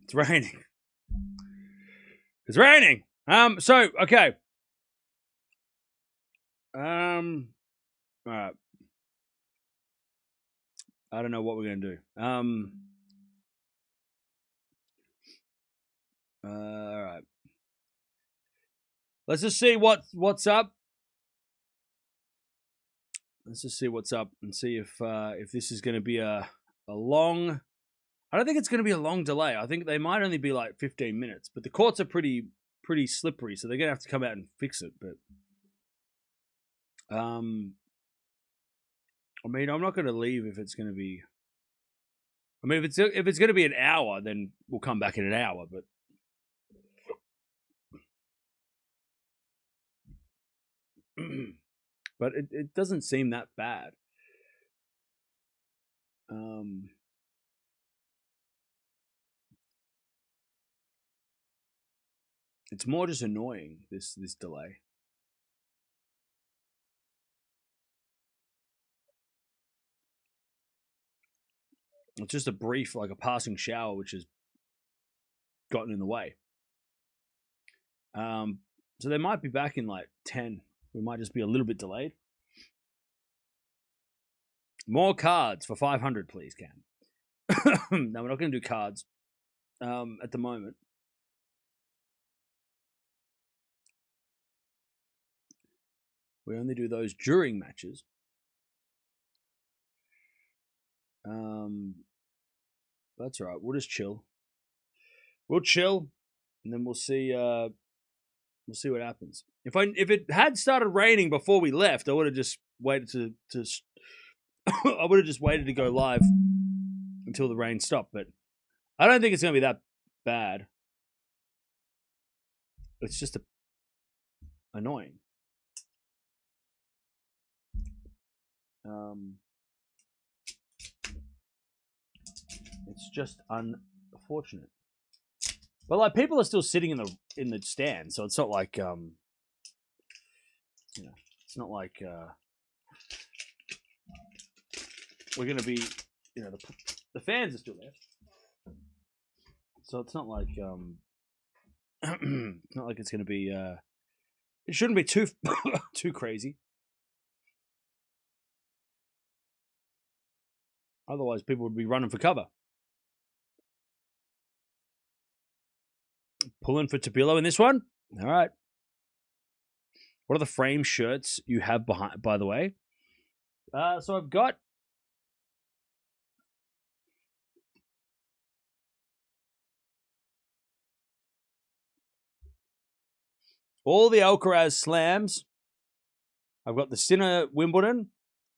It's raining. It's raining. So, okay. All right. I don't know what we're going to do. All right. Let's just see what's up. Let's just see what's up and see if this is going to be a long. I don't think it's going to be a long delay. I think they might only be like 15 minutes, but the courts are pretty slippery, so they're going to have to come out and fix it. But I mean, I'm not going to leave if it's going to be. I mean, if it's going to be an hour, then we'll come back in an hour. But it doesn't seem that bad. It's more just annoying, this delay. It's just a brief, like a passing shower, which has gotten in the way. So they might be back in like 10. We might just be a little bit delayed. More cards for 500, please, Cam. No, we're not going to do cards at the moment. We only do those during matches. That's all right. We'll just chill. We'll chill, and then we'll see. We'll see what happens. If it had started raining before we left, I would have just waited to I would have just waited to go live until the rain stopped. But I don't think it's going to be that bad. It's just annoying. It's just unfortunate. But like people are still sitting in the stand, so it's not like it's not like we're gonna be, the fans are still there, so it's not like it's gonna be it shouldn't be too too crazy. Otherwise, people would be running for cover. Pulling for Tabilo in this one. All right. What are the frame shirts you have behind, by the way? So I've got all the Alcaraz slams. I've got the Sinner Wimbledon,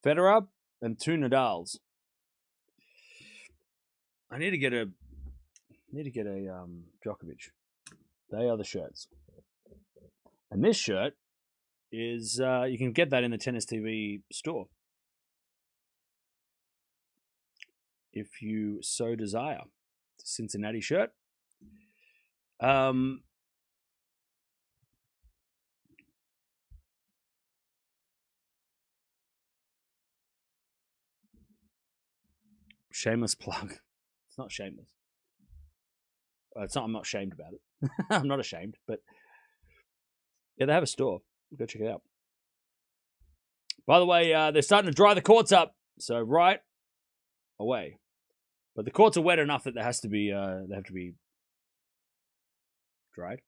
Federer, and 2 Nadals. I need to get a Djokovic. They are the shirts. And this shirt is you can get that in the Tennis TV store if you so desire. It's a Cincinnati shirt. Shameless plug. It's not shameless. It's not. I'm not ashamed about it. I'm not ashamed, but yeah, they have a store. Go check it out. By the way, they're starting to dry the courts up, so right away. But the courts are wet enough that they have to be dried.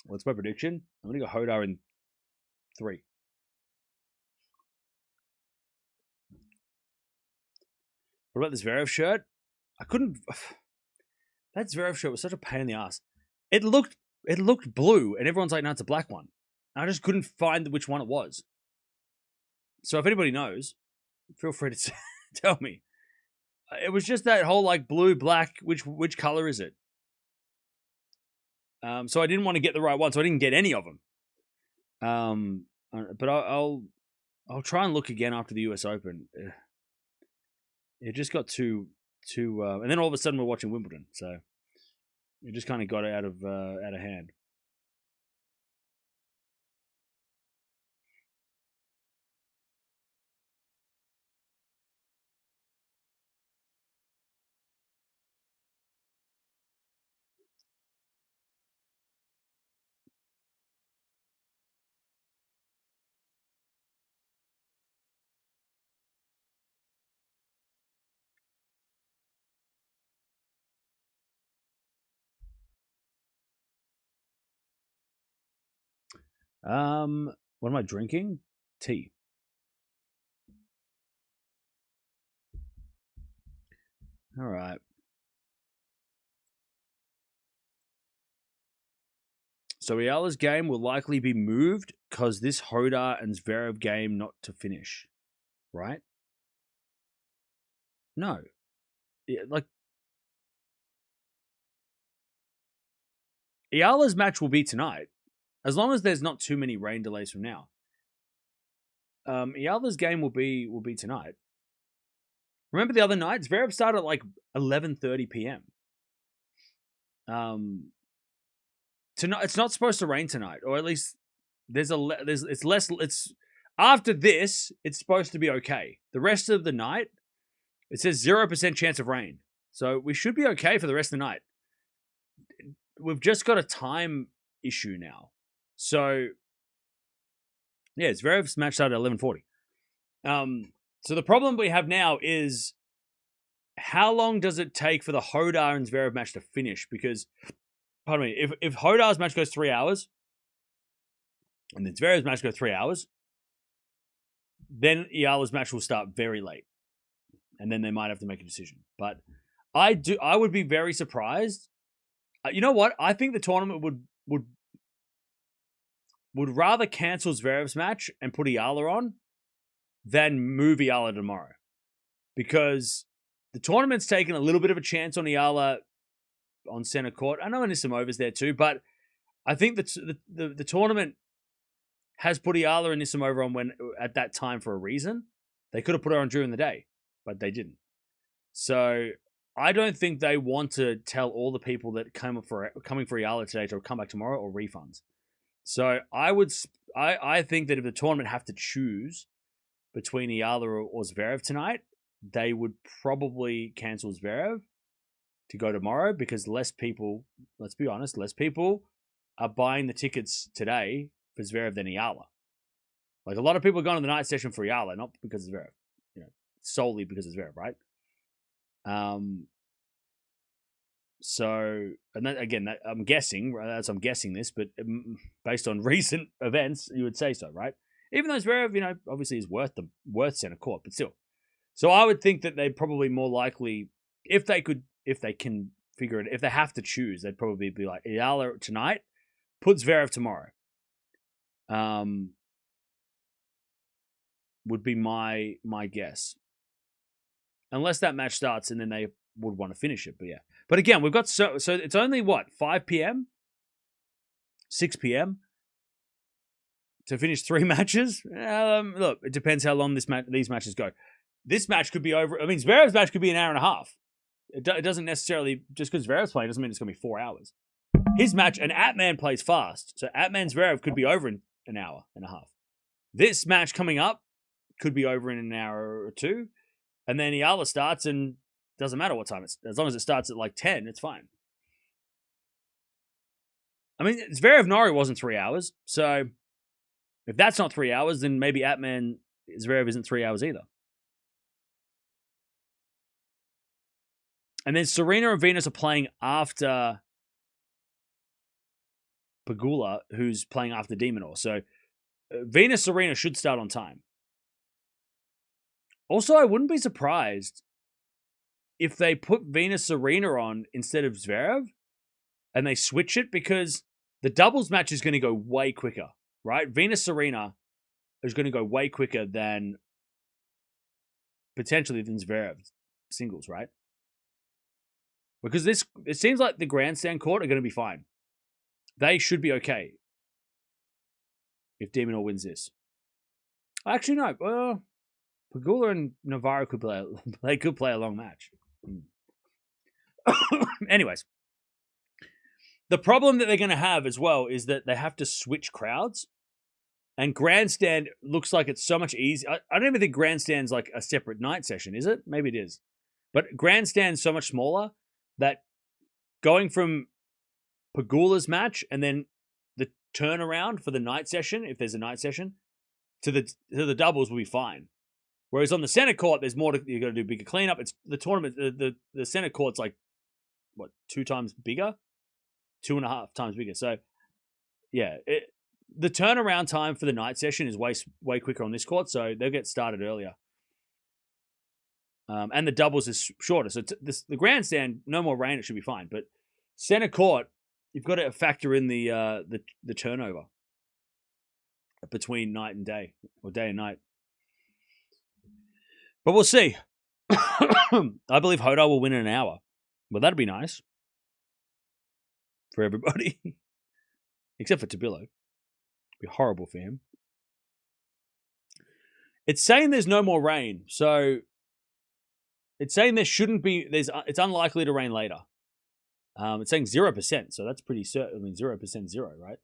What's my prediction? I'm gonna go Jodar in 3. What about this Zverev shirt? I couldn't. That Zverev shirt was such a pain in the ass. It looked blue, and everyone's like, "No, it's a black one." And I just couldn't find which one it was. So if anybody knows, feel free to tell me. It was just that whole like blue, black. Which color is it? So I didn't want to get the right one, so I didn't get any of them. But I'll try and look again after the US Open. It just got too, and then all of a sudden we're watching Wimbledon, so it just kind of got out of hand. What am I drinking? Tea. All right. So Eala's game will likely be moved because this Jodar and Zverev game not to finish, right? No, like Eala's match will be tonight, as long as there's not too many rain delays from now. Eala's game will be tonight. Remember the other night, Zverev started at like 11:30 p.m. Tonight it's not supposed to rain tonight, or at least it's less. It's after this, it's supposed to be okay. The rest of the night, it says 0% chance of rain, so we should be okay for the rest of the night. We've just got a time issue now, so yeah, Zverev's match started at 11:40. So the problem we have now is how long does it take for the Jodar and Zverev match to finish? Because, pardon me, if Jodar's match goes 3 hours and then Zverev's match goes 3 hours, then Eala's match will start very late, and then they might have to make a decision. But I would be very surprised. You know what? I think the tournament would rather cancel Zverev's match and put Eala on than move Eala tomorrow, because the tournament's taken a little bit of a chance on Eala on center court. I know Anisimovan's there too, but I think that the tournament has put Eala and Anisimova on at that time for a reason. They could have put her on during the day, but they didn't. So I don't think they want to tell all the people that coming for Eala today to come back tomorrow or refunds. So I think that if the tournament have to choose between Eala or Zverev tonight, they would probably cancel Zverev to go tomorrow, because less people, let's be honest, less people are buying the tickets today for Zverev than Eala. Like, a lot of people are going to the night session for Eala, not because of Zverev, solely because of Zverev, right? So, and then again, I'm guessing this, but based on recent events, you would say so, right? Even though Zverev, obviously is worth center court, but still. So I would think that they'd probably more likely, if they can figure it, if they have to choose, they'd probably be like, Eala tonight, put Zverev tomorrow. Would be my guess. Unless that match starts and then they would want to finish it, but yeah. But again, we've got so it's only 5 p.m., 6 p.m. to finish 3 matches. Look, it depends how long these matches go. This match could be over. I mean, Zverev's match could be an hour and a half. It doesn't necessarily, just because Zverev's playing doesn't mean it's going to be 4 hours. His match, and Atman plays fast, so Atman Zverev could be over in an hour and a half. This match coming up could be over in an hour or two, and then Eala starts, and doesn't matter what time it's, as long as it starts at like 10, it's fine. I mean, Zverev Norrie wasn't 3 hours, so if that's not 3 hours, then maybe Atman Zverev isn't 3 hours either. And then Serena and Venus are playing after Pegula, who's playing after de Minaur. So Venus Serena should start on time. Also, I wouldn't be surprised if they put Venus Serena on instead of Zverev and they switch it, because the doubles match is going to go way quicker, right? Venus Serena is going to go way quicker than potentially than Zverev singles, right? Because it seems like the grandstand court are going to be fine. They should be okay if de Minaur wins this. Actually, no. Pegula and Navarro could play a long match. Anyways, the problem that they're going to have as well is that they have to switch crowds. And grandstand looks like it's so much easier. I don't even think grandstand's like a separate night session, is it? Maybe it is. But grandstand's so much smaller that going from Pegula's match and then the turnaround for the night session, if there's a night session, to the doubles will be fine. Whereas on the center court, there's more you got to do bigger cleanup. It's the tournament. The center court's like what, 2 times bigger, 2.5 times bigger. So yeah, the turnaround time for the night session is way quicker on this court, so they'll get started earlier. And the doubles is shorter. So the grandstand, no more rain, it should be fine. But center court, you've got to factor in the turnover between night and day, or day and night. But we'll see. I believe Jodar will win in an hour. But that'd be nice for everybody. Except for Tabilo. It'd be horrible for him. It's saying there's no more rain, so it's saying there shouldn't be. It's unlikely to rain later. It's saying 0%, so that's pretty certain. I mean, 0% 0, right?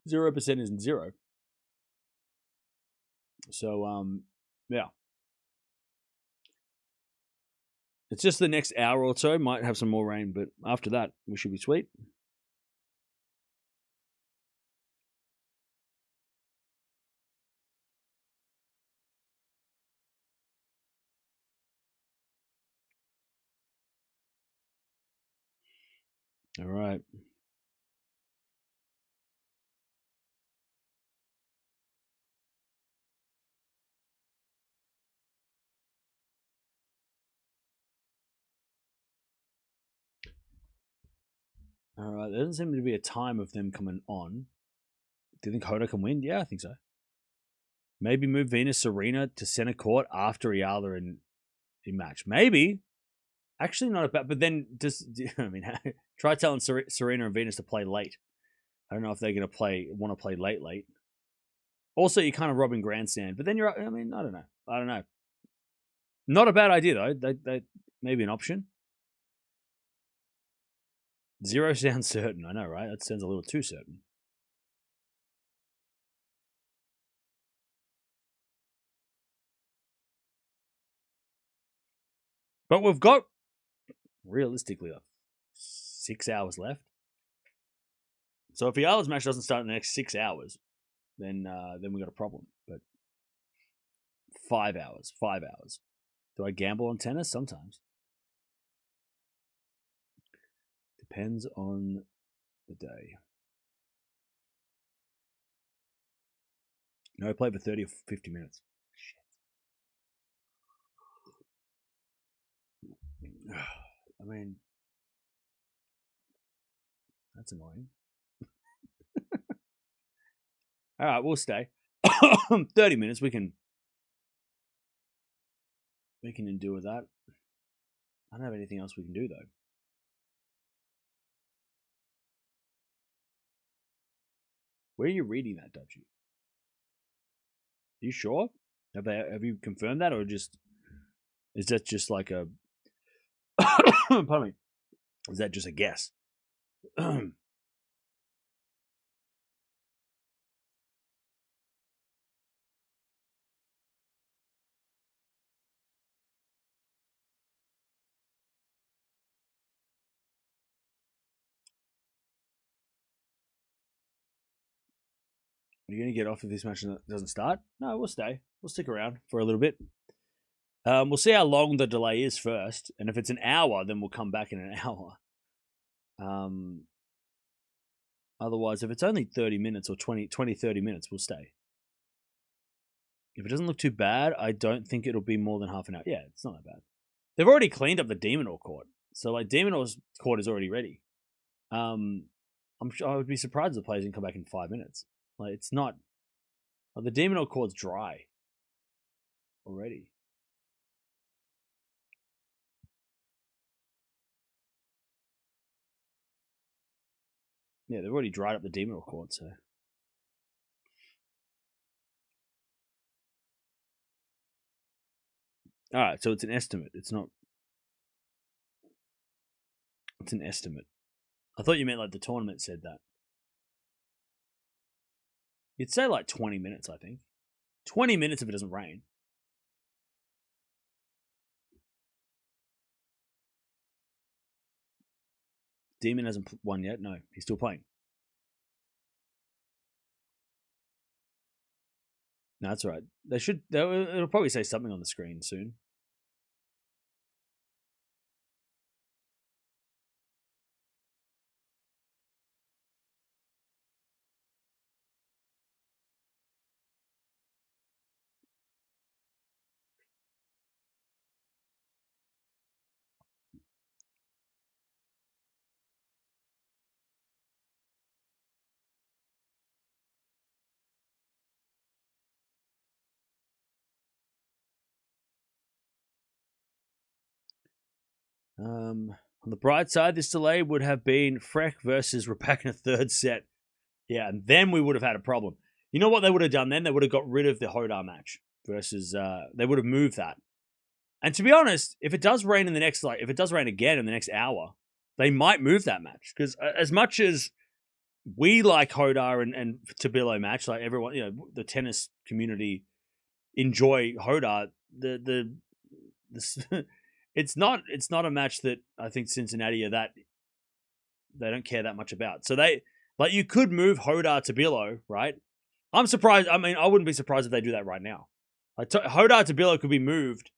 0% isn't 0. So yeah, it's just the next hour or so might have some more rain, but after that we should be sweet. All right. All right. There doesn't seem to be a time of them coming on. Do you think Jodar can win? Yeah, I think so. Maybe move Venus Serena to center court after Eala in match. Maybe. Actually, not a bad. But then, try telling Serena and Venus to play late. I don't know if they're going to want to play late. Also, you're kind of robbing grandstand. But then I don't know. Not a bad idea, though. That may be an option. 0 sounds certain. I know, right? That sounds a little too certain. But we've got, realistically, 6 hours left. So if Eala's match doesn't start in the next 6 hours, then we got a problem. But 5 hours. Do I gamble on tennis? Sometimes. Depends on the day. No, I played for 30 or 50 minutes. Shit. I mean, that's annoying. All right, we'll stay. 30 minutes, we can endure with that. I don't have anything else we can do, though. Where are you reading that, Dutchy? Are you sure? Have you confirmed that, or is that just like a pardon me? Is that just a guess? Are you going to get off if this match doesn't start? No, we'll stay. We'll stick around for a little bit. We'll see how long the delay is first, and if it's an hour, then we'll come back in an hour. Otherwise, if it's only 30 minutes or 20, 30 minutes, we'll stay. If it doesn't look too bad, I don't think it'll be more than half an hour. Yeah, it's not that bad. They've already cleaned up the Demonor court. So, like, Demonor's court is already ready. I would be surprised if the players didn't come back in 5 minutes. Like, it's not... Like, the Demonor court's dry already. Yeah, they've already dried up the Demonor court, so... Alright, so it's an estimate. It's not... It's an estimate. I thought you meant, like, the tournament said that. You'd say, like, 20 minutes, I think. 20 minutes if it doesn't rain. Demon hasn't won yet. No, he's still playing. No, that's all right. It'll probably say something on the screen soon. On the bright side, this delay would have been Freck versus Rebecca in a third set. Yeah, and then we would have had a problem. You know what they would have done then? They would have got rid of the Hodar match versus. They would have moved that. And to be honest, if it does rain if it does rain again in the next hour, they might move that match because as much as we like Hodar and Tabilo match, like everyone, the tennis community enjoy Hodar. It's not a match that I think Cincinnati are that they don't care that much about. So you could move Hodar to Bilo, right? I'm surprised. I mean, I wouldn't be surprised if they do that right now. Hodar to Bilo could be moved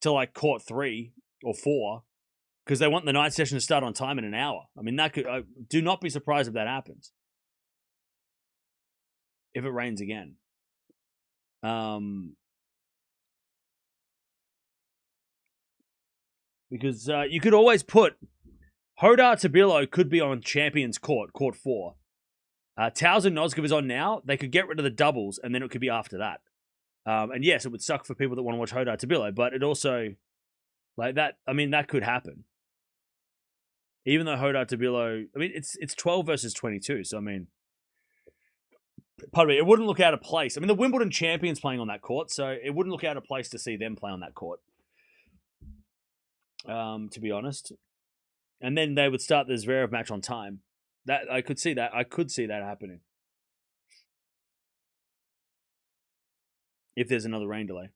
to like court 3 or 4 because they want the night session to start on time in an hour. I mean, that could. Do not be surprised if that happens. If it rains again. Because you could always put Hodar Tabilo could be on Champions Court, Court 4. Towson Noskov is on now. They could get rid of the doubles, and then it could be after that. And yes, it would suck for people that want to watch Hodar Tabilo, but it also, like that, I mean, that could happen. Even though Hodar Tabilo, I mean, it's 12 versus 22, so I mean, pardon me, it wouldn't look out of place. I mean, the Wimbledon champions playing on that court, so it wouldn't look out of place to see them play on that court. To be honest. And then they would start the Zverev match on time. That I could see that. I could see that happening. If there's another rain delay.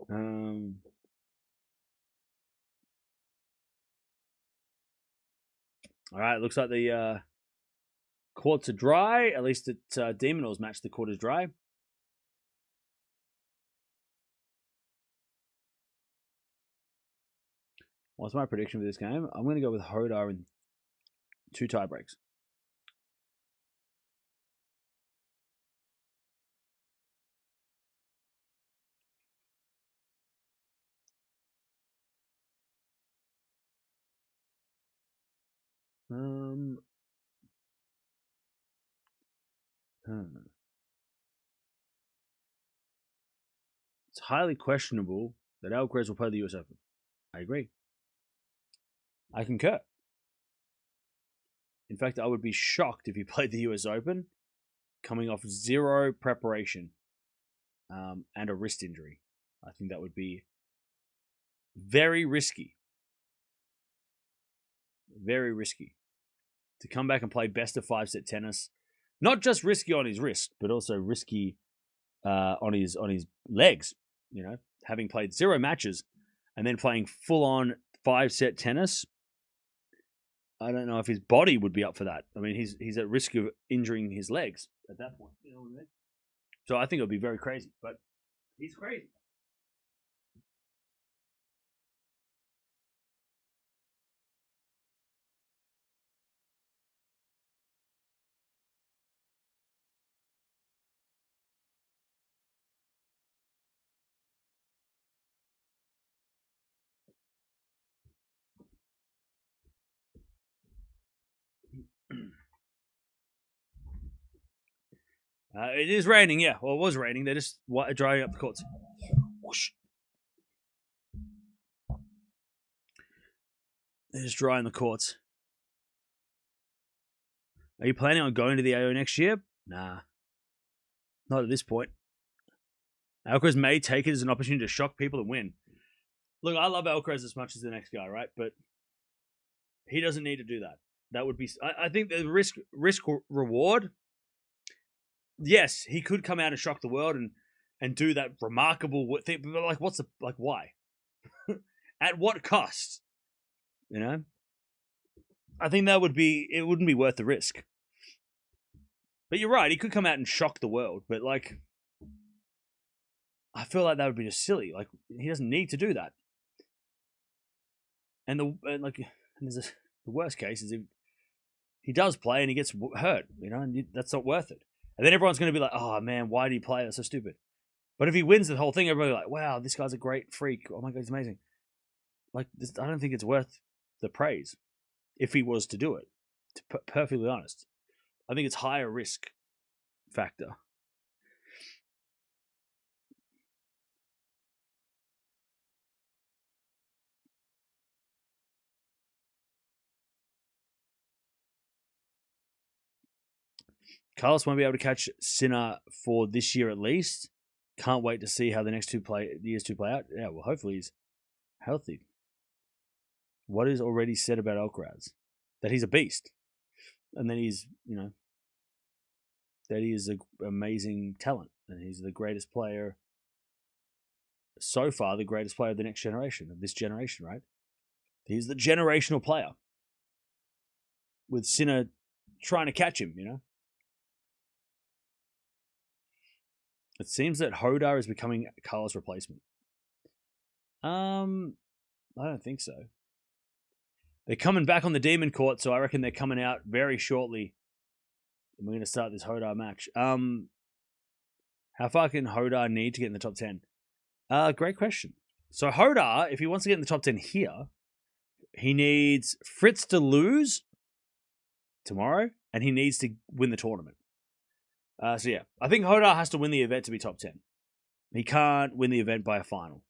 All right, looks like the courts are dry. At least at Demon Oils match, the court is dry. What's my prediction for this game? I'm going to go with Hodar in 2 tiebreaks. It's highly questionable that Alcaraz will play the US Open. I agree. I concur. In fact, I would be shocked if he played the US Open coming off 0 preparation and a wrist injury. I think that would be very risky. Very risky. To come back and play best of 5 set tennis. Not just risky on his wrist, but also risky on his legs. Having played 0 matches and then playing full on 5 set tennis. I don't know if his body would be up for that. I mean, he's at risk of injuring his legs at that point. You know what I mean? So I think it would be very crazy. But he's crazy. It is raining, yeah. Well, it was raining. They're just drying up the courts. Whoosh. They're just drying the courts. Are you planning on going to the AO next year? Nah. Not at this point. Alcaraz may take it as an opportunity to shock people and win. Look, I love Alcaraz as much as the next guy, right? But he doesn't need to do that. That would be... I think the risk reward... Yes, he could come out and shock the world and do that remarkable thing. But like, why? At what cost? I think it wouldn't be worth the risk. But you're right, he could come out and shock the world. But like, I feel like that would be just silly. Like, he doesn't need to do that. And there's the worst case is if he does play and he gets hurt, and that's not worth it. And then everyone's going to be like, oh man, why did he play? That's so stupid. But if he wins the whole thing, everybody's like, wow, this guy's a great freak. Oh my God, he's amazing. Like, I don't think it's worth the praise if he was to do it, to be perfectly honest. I think it's higher risk factor Carlos won't be able to catch Sinner for this year at least. Can't wait to see how the next years play out. Yeah, well, hopefully he's healthy. What is already said about Alcaraz? That he's a beast. And that he's, that he is an amazing talent. And he's the greatest player, so far, the greatest player of the next generation, of this generation, right? He's the generational player. With Sinner trying to catch him, It seems that Jodar is becoming Carlos' replacement. I don't think so. They're coming back on the Demon Court, so I reckon they're coming out very shortly. And we're going to start this Jodar match. How far can Jodar need to get in the top 10? Great question. So Jodar, if he wants to get in the top 10 here, he needs Fritz to lose tomorrow, and he needs to win the tournament. So yeah, I think Jodar has to win the event to be top 10. He can't win the event by a final.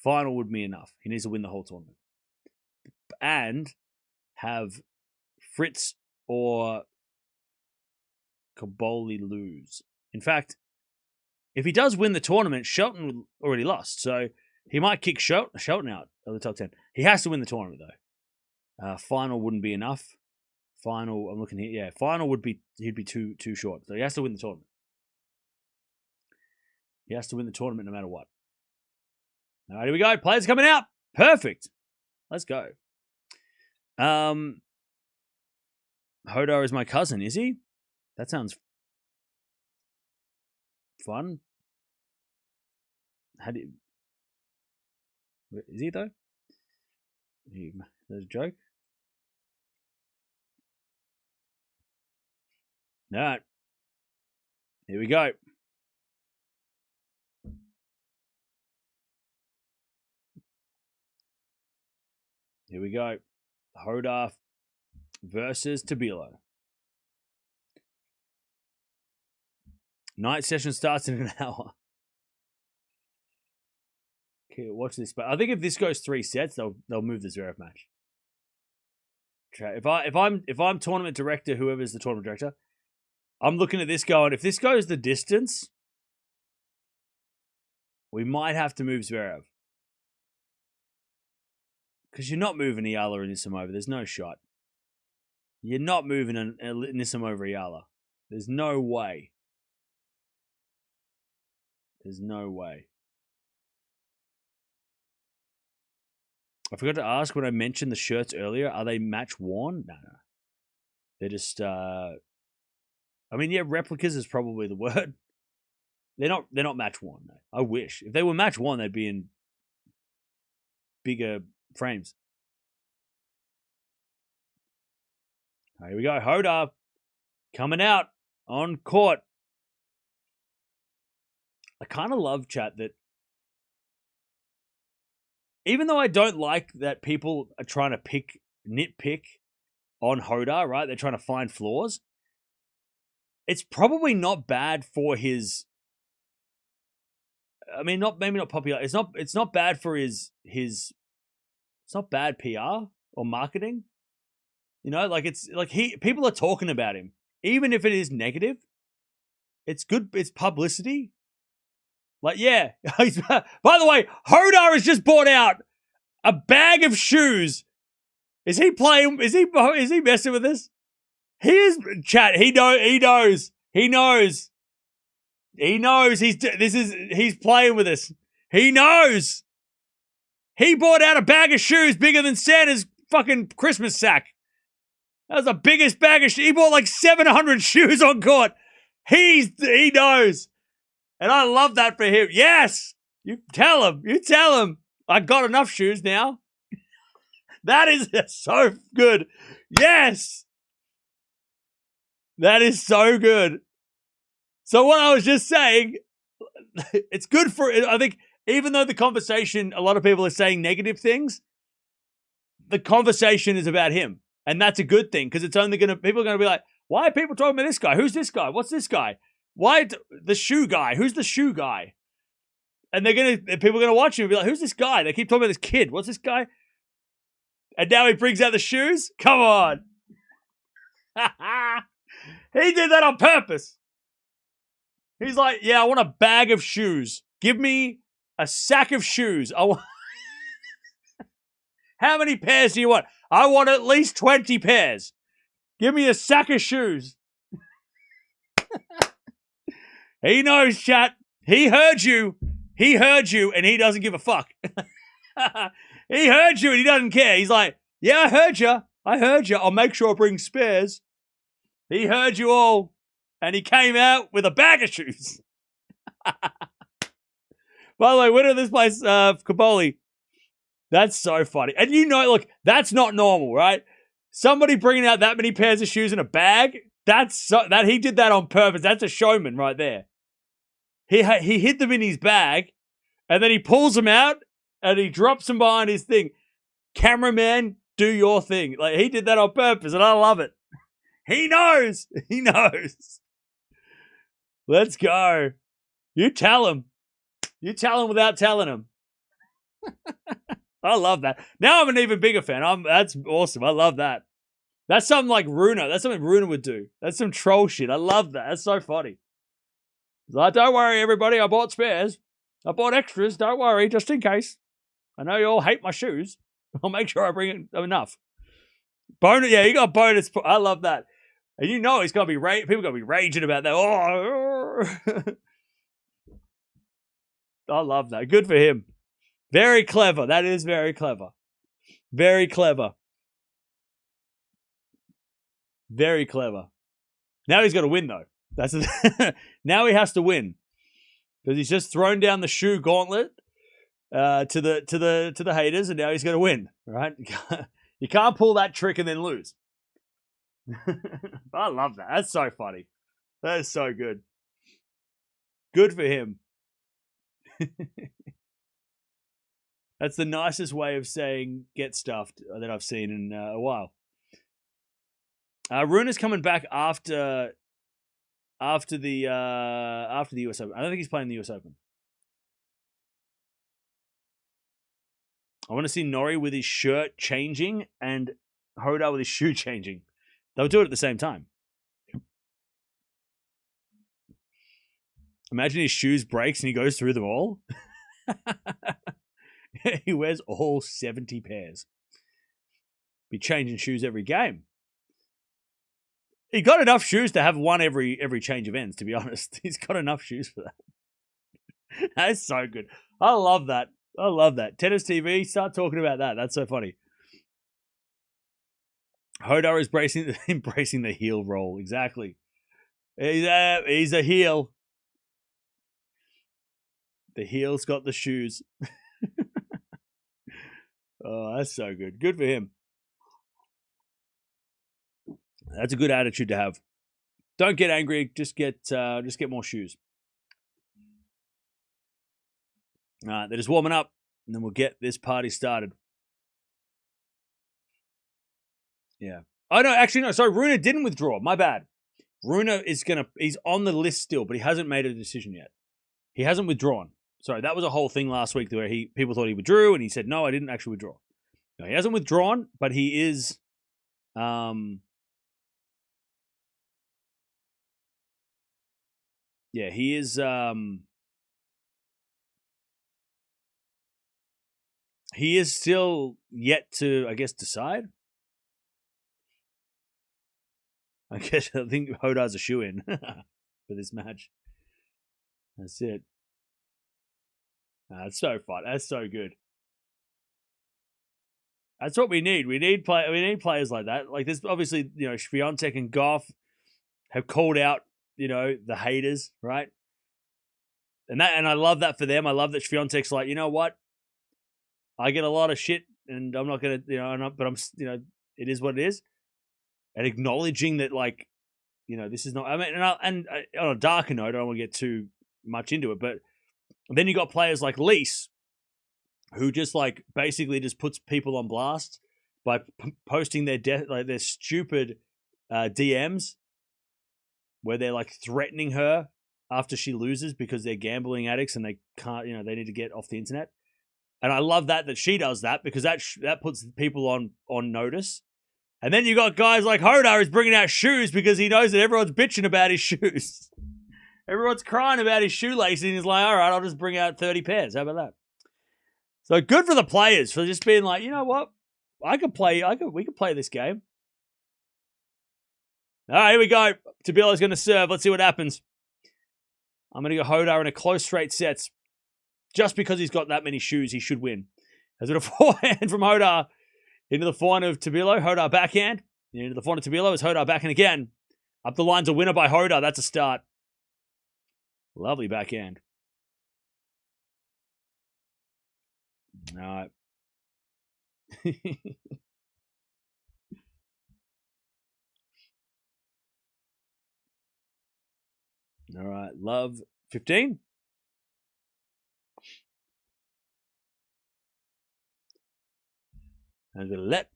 Final would be enough. He needs to win the whole tournament. And have Fritz or Kaboli lose. In fact, if he does win the tournament, Shelton already lost. So he might kick Shelton out of the top 10. He has to win the tournament, though. Final wouldn't be enough. Final, I'm looking here. Yeah, final he'd be too short. So he has to win the tournament. He has to win the tournament no matter what. All right, here we go. Players coming out. Perfect. Let's go. Jodar is my cousin, is he? That sounds fun. Is he though? There's a joke. All right. Here we go. Here we go. Jodar versus Tabilo. Night session starts in an hour. Okay, watch this. But I think if this goes 3 sets, they'll move the Zverev match. If I'm tournament director, whoever's the tournament director, I'm looking at this going, if this goes the distance, we might have to move Zverev. Because you're not moving Eala and Nissim. There's no shot. You're not moving Nissim over Eala. There's no way. There's no way. I forgot to ask when I mentioned the shirts earlier, are they match worn? No. They're just replicas is probably the word. They're not match worn, no. I wish. If they were match worn, they'd be in bigger frames. Here we go. Jodar coming out on court. I kind of love, chat, that even though I don't like that people are trying to nitpick on Jodar, right? They're trying to find flaws. It's probably not bad for his. I mean, maybe not popular. It's not bad for his. It's not bad PR or marketing. People are talking about him, even if it is negative. It's good. It's publicity. By the way, Jodar has just bought out a bag of shoes. Is he playing? Is he messing with this? He is, chat. He knows. He's playing with us. He knows. He bought out a bag of shoes bigger than Santa's fucking Christmas sack. That was the biggest bag of shoes. He bought like 700 shoes on court. He knows. And I love that for him. Yes. You tell him. I got enough shoes now. That is so good. Yes. That is so good. So what I was just saying, it's good for, I think, even though the conversation, a lot of people are saying negative things, the conversation is about him. And that's a good thing, because it's only people are going to be like, why are people talking about this guy? Who's this guy? What's this guy? Why the shoe guy? Who's the shoe guy? And people are going to watch him and be like, who's this guy? They keep talking about this kid. What's this guy? And now he brings out the shoes? Come on. He did that on purpose. He's like, yeah, I want a bag of shoes. Give me a sack of shoes. I want. How many pairs do you want? I want at least 20 pairs. Give me a sack of shoes. He knows, chat. He heard you. He heard you, and he doesn't give a fuck. He heard you, and he doesn't care. He's like, yeah, I heard you. I heard you. I'll make sure I bring spares. He heard you all, and he came out with a bag of shoes. By the way, winner of this place, Kaboli. That's so funny. And you know, look, that's not normal, right? Somebody bringing out that many pairs of shoes in a bag, that he did that on purpose. That's a showman right there. He hid them in his bag, and then he pulls them out, and he drops them behind his thing. Cameraman, do your thing. Like, he did that on purpose, and I love it. He knows. He knows. Let's go. You tell him. You tell him without telling him. I love that. Now I'm an even bigger fan. That's awesome. I love that. That's something like Runa. That's something Runa would do. That's some troll shit. I love that. That's so funny. He's like, don't worry, everybody. I bought spares. I bought extras. Don't worry, just in case. I know you all hate my shoes. I'll make sure I bring enough. Bonus. Yeah, you got bonus. I love that. And you know he's gonna be people gonna be raging about that. Oh, I love that. Good for him. Very clever. That is very clever. Very clever. Very clever. Now he's got to win though. That's now he has to win because he's just thrown down the shoe gauntlet to the haters, and now he's got to win. Right? You can't pull that trick and then lose. I love that. That's so funny. That is so good. Good for him. That's the nicest way of saying get stuffed that I've seen in a while. Runa's coming back after the US Open. I don't think he's playing the US Open. I want to see Norrie with his shirt changing and Jodar with his shoe changing. They'll do it at the same time. Imagine his shoes breaks and he goes through them all. He wears all 70 pairs. Be changing shoes every game. He got enough shoes to have one every change of ends, to be honest. He's got enough shoes for that. That's so good. I love that. I love that. Tennis TV, start talking about that. That's so funny. Jodar is embracing the heel roll. Exactly. He's a heel. The heel's got the shoes. Oh, that's so good. Good for him. That's a good attitude to have. Don't get angry. Just get more shoes. All right, they're just warming up, and then we'll get this party started. Yeah. Oh no, actually no. Sorry, Runa didn't withdraw. My bad. Runa he's on the list still, but he hasn't made a decision yet. He hasn't withdrawn. Sorry, that was a whole thing last week where people thought he withdrew, and he said, no, I didn't actually withdraw. No, he hasn't withdrawn, but he is yeah, he is still yet to, I guess, decide. I think Jodar's a shoe-in for this match. That's it. That's so fun. That's so good. That's what we need. We need players like that. Like this, obviously, Swiatek and Gauff have called out, the haters, right? And I love that for them. I love that Swiatek's like, you know what? I get a lot of shit, and I'm not gonna, but I'm, it is what it is. And acknowledging that, like, this is not. I mean, and on a darker note, I don't want to get too much into it, but then you got players like Lease, who just like basically just puts people on blast by posting their their stupid DMs, where they're like threatening her after she loses because they're gambling addicts and they can't, they need to get off the internet. And I love that she does that because that puts people on notice. And then you got guys like Jodar who's bringing out shoes because he knows that everyone's bitching about his shoes. Everyone's crying about his shoelaces, and he's like, all right, I'll just bring out 30 pairs. How about that? So good for the players for just being like, you know what? We could play this game. All right, here we go. Tabilo's going to serve. Let's see what happens. I'm going to go Jodar in a close straight sets. Just because he's got that many shoes, he should win. As a forehand from Jodar into the forehand of Tabilo. Jodar backhand. Into the forehand of Tabilo is Jodar backhand again. Up the line's a winner by Jodar. That's a start. Lovely backhand. All right. All right. Love 15. I'm going to let.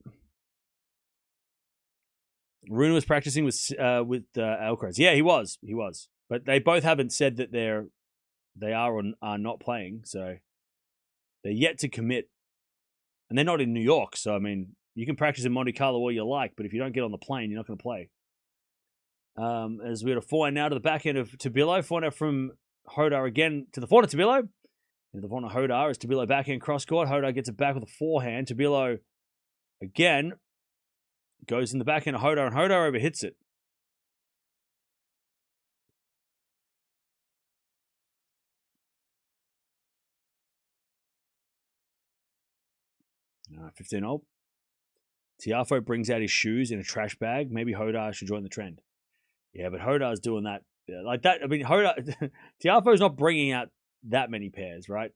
Rune was practicing with Alcaraz. Yeah, he was. But they both haven't said that they are or are not playing, so they're yet to commit. And they're not in New York, so I mean, you can practice in Monte Carlo all you like, but if you don't get on the plane, you're not going to play. As we had a forehand now to the back end of Tabilo, forehand from Jodar again to the forehand of Tabilo. And the forehand of Jodar is Tabilo backhand cross court. Jodar gets it back with a forehand. Tabilo again goes in the backhand of Jodar, and Jodar overhits it. 15-0. Tiafoe brings out his shoes in a trash bag. Maybe Jodar should join the trend. Yeah, but Hodar's doing that. Like that, I mean, Tiafoe's not bringing out that many pairs, right?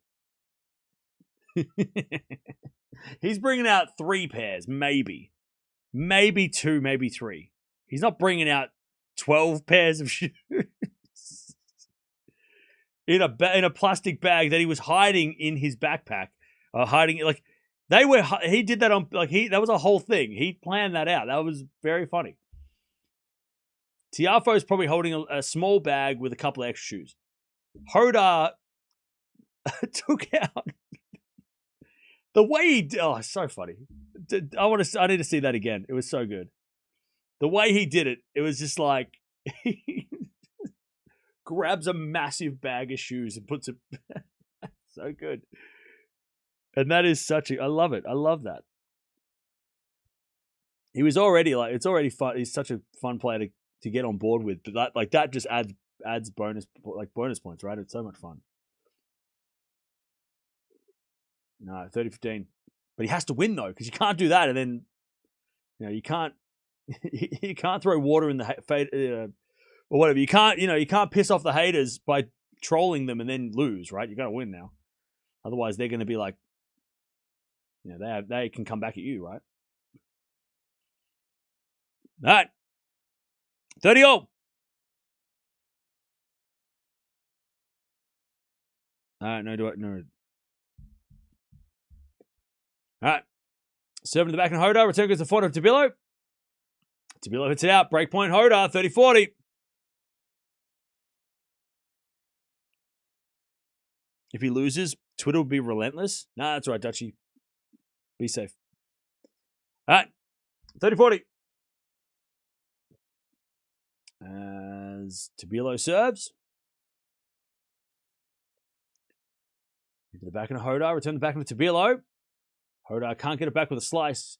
He's bringing out 3 pairs, maybe. Maybe 2, maybe 3. He's not bringing out 12 pairs of shoes. In a plastic bag that he was hiding in his backpack. Hiding, like, he did that on, like, that was a whole thing. He planned that out. That was very funny. Tiafoe's probably holding a small bag with a couple of extra shoes. Jodar took out the way he, oh, it's so funny. I need to see that again. It was so good. The way he did it, it was just like, he grabs a massive bag of shoes and puts it, so good. And that is I love it. I love that. He was already like, it's already fun. He's such a fun player to get on board with. But that just adds bonus points, right? It's so much fun. No, 30-15. But he has to win though, because you can't do that, and then you can't throw water in the fade or whatever. You can't piss off the haters by trolling them and then lose, right? You got to win now. Otherwise, they're going to be like, they can come back at you, right? All right. 30-0. All right, no. All right. Serving the back and Jodar. Return goes to the front of Tabilo. Tabilo hits it out. Break point Jodar. 30-40. If he loses, Twitter will be relentless. Nah, that's right, Dutchie. Be safe. All right. 30-40. As Tabilo serves. Into the back of Jodar. Return the back of Tabilo. Jodar can't get it back with a slice.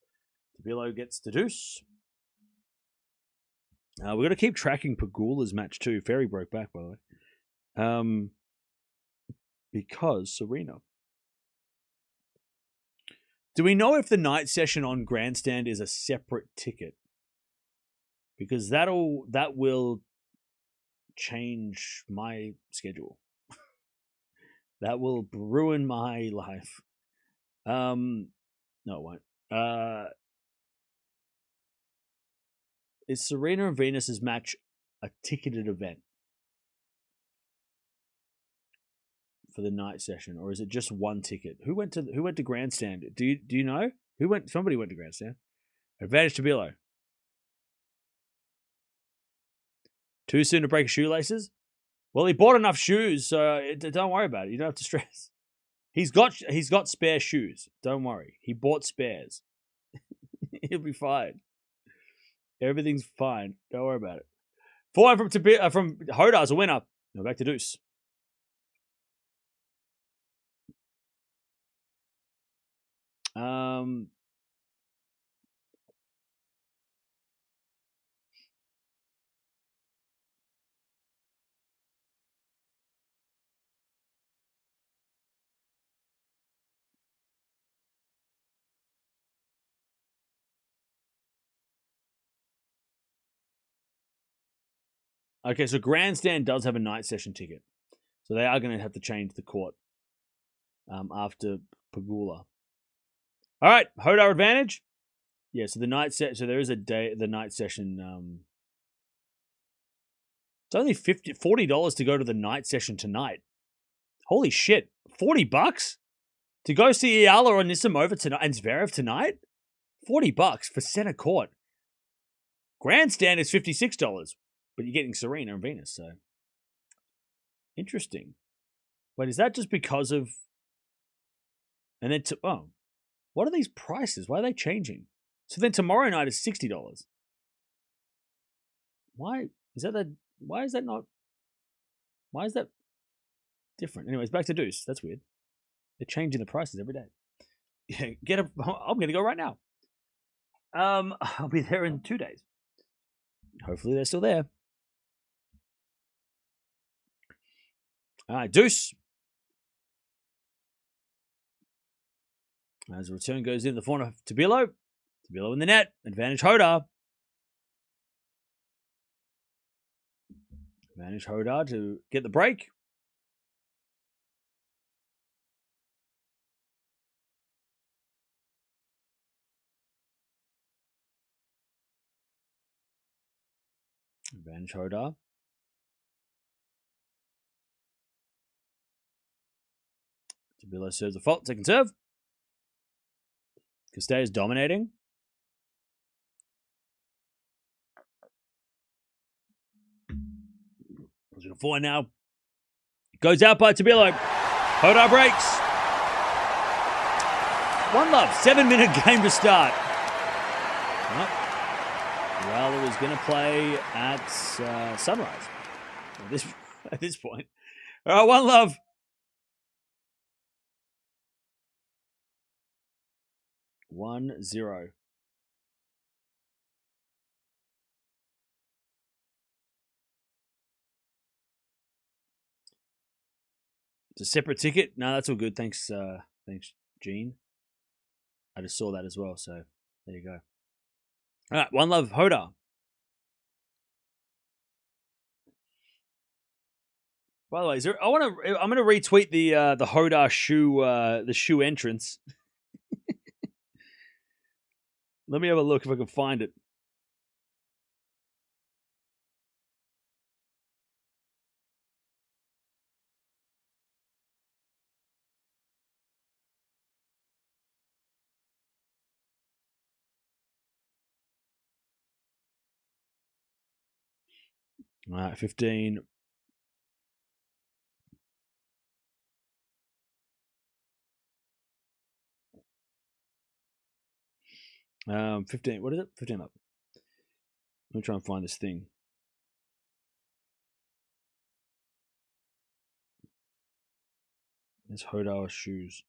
Tabilo gets the deuce. We're going to keep tracking Pegula's match too. Ferry broke back, by the way. Because Serena. Do we know if the night session on Grandstand is a separate ticket? Because that will change my schedule. That will ruin my life. No, it won't. Is Serena and Venus's match a ticketed event for the night session, or is it just one ticket? Who went to Grandstand? Do you know? Somebody went to Grandstand. Advantage Tabilo. Too soon to break his shoelaces? Well, he bought enough shoes, so don't worry about it. You don't have to stress. He's got spare shoes. Don't worry. He bought spares. He'll be fine. Everything's fine. Don't worry about it. 4-1 from Jodar's a winner. Now back to Deuce. Okay, so Grandstand does have a night session ticket. So they are going to have to change the court after Pagula. All right, Jodar advantage. Yeah, so the night set. So there is the night session. It's only $40 to go to the night session tonight. Holy shit, $40 to go see Eala or Nisimova tonight and Zverev tonight. $40 for center court. Grandstand is $56, but you're getting Serena and Venus. So interesting. Wait, is that just because of? And then what are these prices? Why are they changing? So then tomorrow night is $60. Why is that? Why is that not? Why is that different? Anyways, back to Deuce. That's weird. They're changing the prices every day. Yeah, I'm gonna go right now. I'll be there in 2 days. Hopefully they're still there. All right, Deuce. As the return goes in the corner of Tabilo. Tabilo in the net. Advantage Jodar. Advantage Jodar to get the break. Advantage Jodar. Tabilo serves a fault. Second serve. Castell is dominating. Goes to 4 now. Goes out by Tabilo. Jodar breaks. 1-love. 7-minute game to start. Eala is going to play at sunrise at this point. All right, 1-love. One zero. It's a separate ticket. No, that's all good. Thanks, Gene. I just saw that as well. So there you go. All right, 1-love Jodar. By the way, I'm going to retweet the Jodar shoe entrance. Let me have a look if I can find it. All right, 15. Um, 15. What is it? 15 up. Let me try and find this thing. It's Jodar shoes.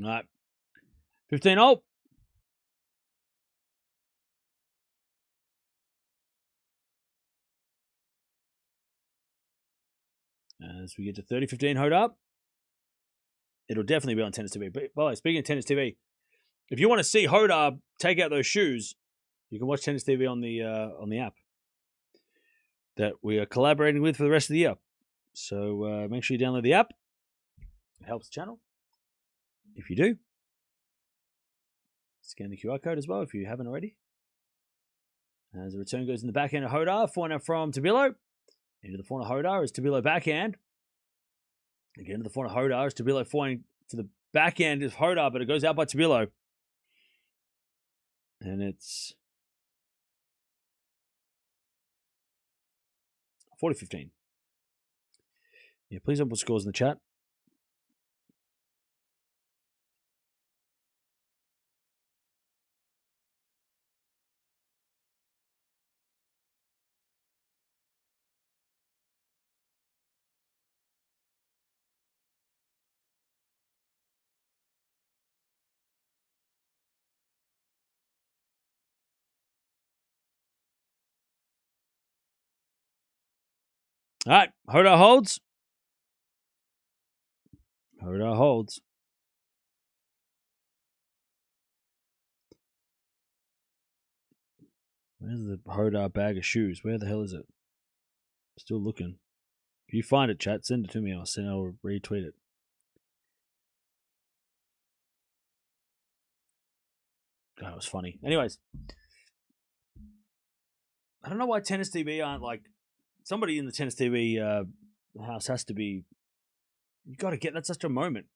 All right. 15 all. As we get to 30-15 Jodar. It'll definitely be on Tennis TV. But by the way, speaking of Tennis TV, if you want to see Jodar take out those shoes, you can watch Tennis TV on the app that we are collaborating with for the rest of the year. So make sure you download the app. It helps the channel. If you do, scan the QR code as well if you haven't already. As the return goes in the backhand of Jodar, forehand from Tabilo. Into the forehand of Jodar is Tabilo backhand. Again to the forehand of Jodar is Tabilo forehand to the backhand of Jodar, but it goes out by Tabilo. And it's 40-15. Yeah, please don't put scores in the chat. All right, Jodar holds. Jodar holds. Where's the Jodar bag of shoes? Where the hell is it? Still looking. If you find it, chat, send it to me. I'll retweet it. God, it was funny. Anyways, I don't know why Tennis TV aren't like somebody in the Tennis TV house has to be. You got to get that's such a moment.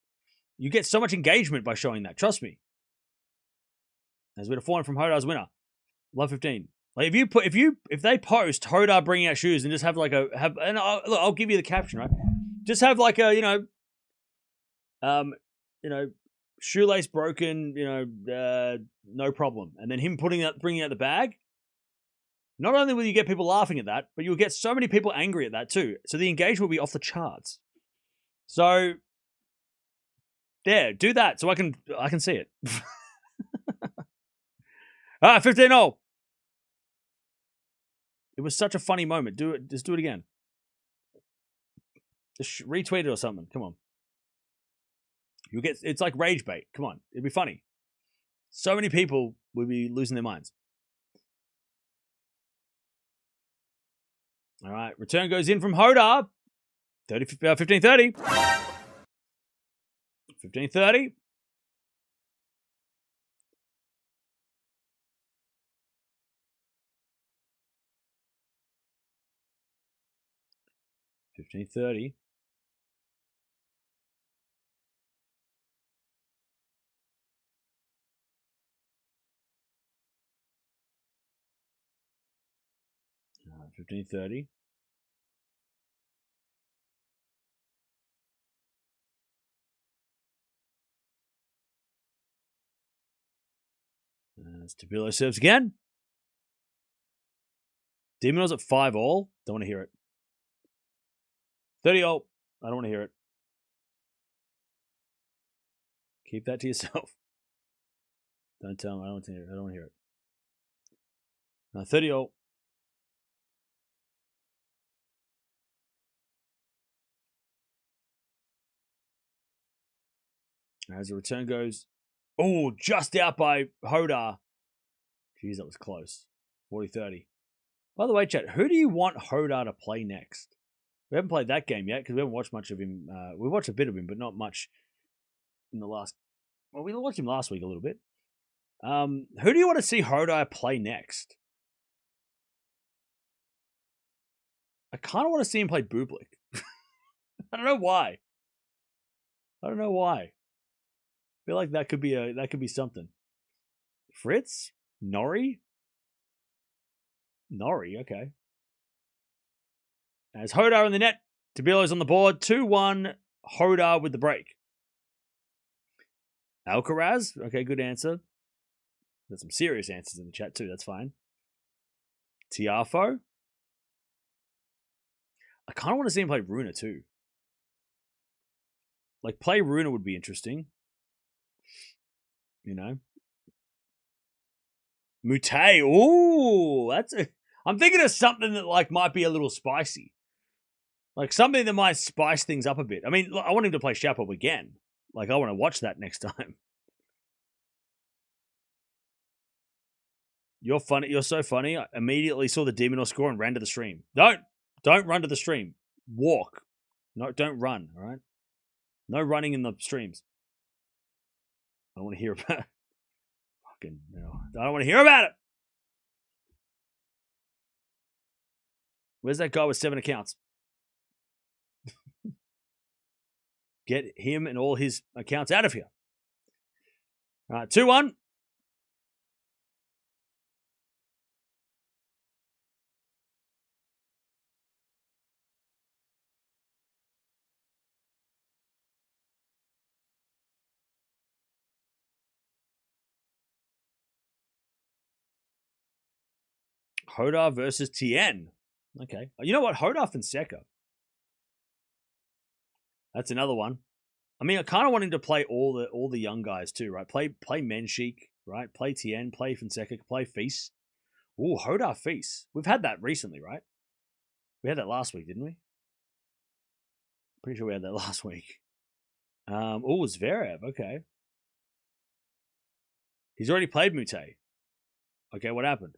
You get so much engagement by showing that. Trust me. As we had a 4 from Jodar's winner, love 15. Like if they post Jodar bringing out shoes and just have like and I'll give you the caption, right? Just have like a shoelace broken, no problem, and then him bringing out the bag. Not only will you get people laughing at that, but you'll get so many people angry at that too. So the engagement will be off the charts. So there, do that so I can see it. 15-0. It was such a funny moment. Do it. Just do it again. Just retweet it or something. Come on. It's like rage bait. Come on. It'd be funny. So many people would be losing their minds. All right. Return goes in from Jodar. 15-30. 15-30. $15.30. $15.30. Tabilo serves again. Demino's at 5-all. Don't want to hear it. 30-all. I don't want to hear it. Keep that to yourself. Don't tell me. I don't want to hear it. I don't want to hear it. 30-all. As the return goes, oh, just out by Jodar. Jeez, that was close. 40-30. By the way, chat, who do you want Jodar to play next? We haven't played that game yet because we haven't watched much of him. We watched a bit of him, but not much in the last. Well, we watched him last week a little bit. Who do you want to see Jodar play next? I kind of want to see him play Bublik. I don't know why. I feel like that could be something. Fritz? Norrie, okay. As Jodar in the net, Tabilo's on the board. 2-1, Jodar with the break. Alcaraz, okay, good answer. There's some serious answers in the chat too, that's fine. Tiafoe. I kind of want to see him play Runa too. Like, play Runa would be interesting. You know? Mute. Ooh, I'm thinking of something that like might be a little spicy. Like something that might spice things up a bit. I mean, I want him to play Shapovalov again. Like, I want to watch that next time. You're funny. You're so funny. I immediately saw the Demon score and ran to the stream. Don't run to the stream. Walk. No, don't run. All right. No running in the streams. I don't want to hear about it. Fucking, I don't want to hear about it. Where's that guy with 7 accounts? Get him and all his accounts out of here. All right, 2-1. Jodar versus Tien. Okay. You know what? Jodar Fonseca. That's another one. I mean, I kind of want him to play all the young guys too, right? Play Menchik, right? Play Tien, play Fonseca, play Feast. Ooh, Jodar Feast. We've had that recently, right? We had that last week, didn't we? Pretty sure we had that last week. Oh, Zverev. Okay. He's already played Mute. Okay, what happened?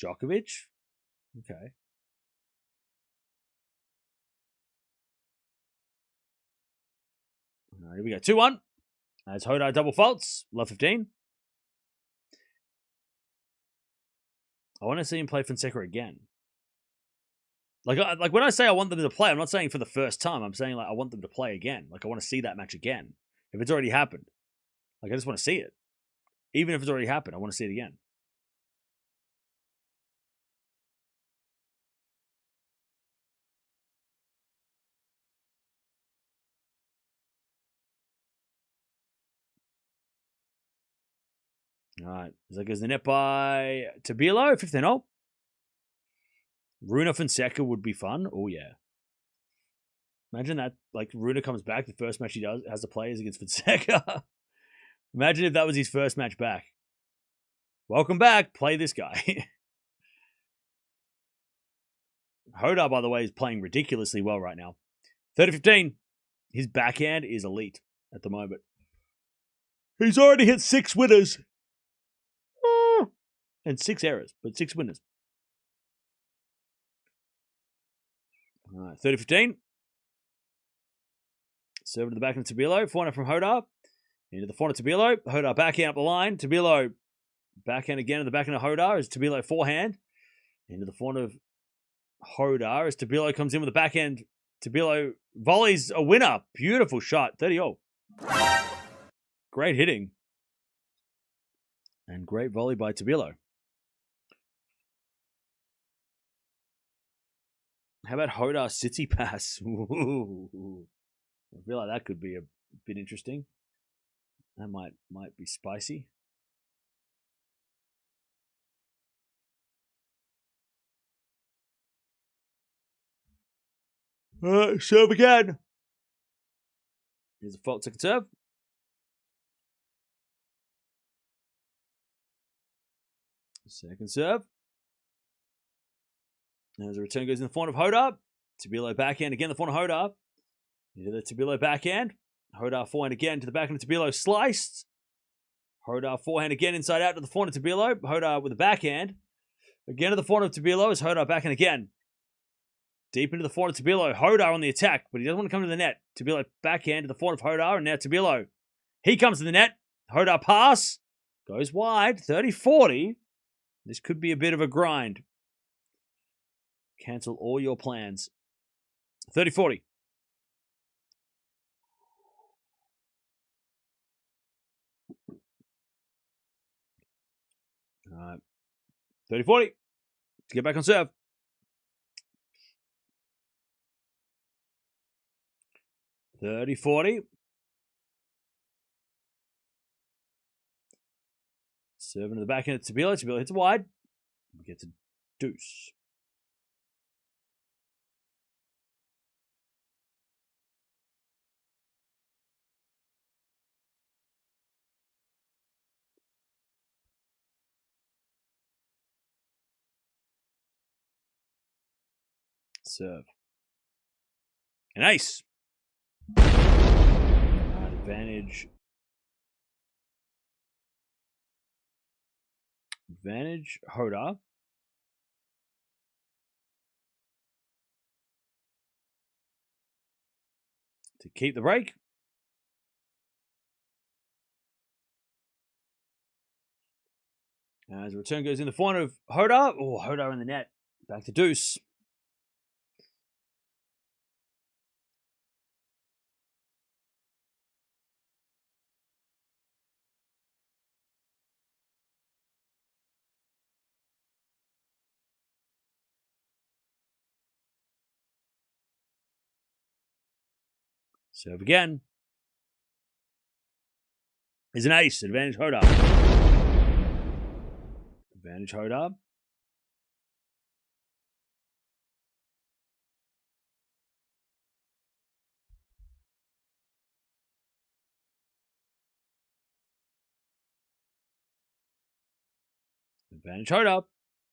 Djokovic? Okay. All right, here we go. 2-1. As Jodar double faults. Love 15. I want to see him play Fonseca again. Like when I say I want them to play, I'm not saying for the first time. I'm saying like I want them to play again. Like I want to see that match again. If it's already happened. Like I just want to see it. Even if it's already happened, I want to see it again. All right. So that goes the net by Tabilo, 15-0. Rune Fonseca would be fun. Oh, yeah. Imagine that, like, Rune comes back, the first match he has to play is against Fonseca. Imagine if that was his first match back. Welcome back. Play this guy. Jodar, by the way, is playing ridiculously well right now. 30-15. His backhand is elite at the moment. He's already hit 6 winners. And 6 errors, but 6 winners. All right, 30-15. Serve to the backhand of Tabilo. Forehand from Jodar. Into the forehand of Tabilo. Jodar backhand up the line. Tabilo backhand again in the backhand of Jodar as Tabilo forehand. Into the forehand of Jodar as Tabilo comes in with the backhand. Tabilo volleys a winner. Beautiful shot. 30-0. Great hitting. And great volley by Tabilo. How about Jodar City Pass? Ooh. I feel like that could be a bit interesting. That might be spicy. Serve again. Here's a fault second serve. Second serve. As a return goes in the forehand of Jodar. Tabilo backhand again, the forehand of Jodar. Into the Tabilo backhand. Jodar forehand again to the backhand of Tabilo sliced. Jodar forehand again inside out to the forehand of Tabilo. Jodar with the backhand. Again to the forehand of Tabilo as Jodar backhand again. Deep into the forehand of Tabilo. Jodar on the attack, but he doesn't want to come to the net. Tabilo backhand to the forehand of Jodar, and now Tabilo. He comes to the net. Jodar pass. Goes wide. 30-40. This could be a bit of a grind. Cancel all your plans. 30-40. All right. 30-40. To get back on serve. $30-40. Serving to the back end of Tabilo. Tabilo hits wide. We get to deuce. Serve. An ace. Advantage. Advantage. Jodar. To keep the break. As a return goes in the forehand of Jodar. Oh, Jodar in the net. Back to deuce. Serve again. Is an ace. Advantage Jodar. Advantage Jodar. Advantage Hoda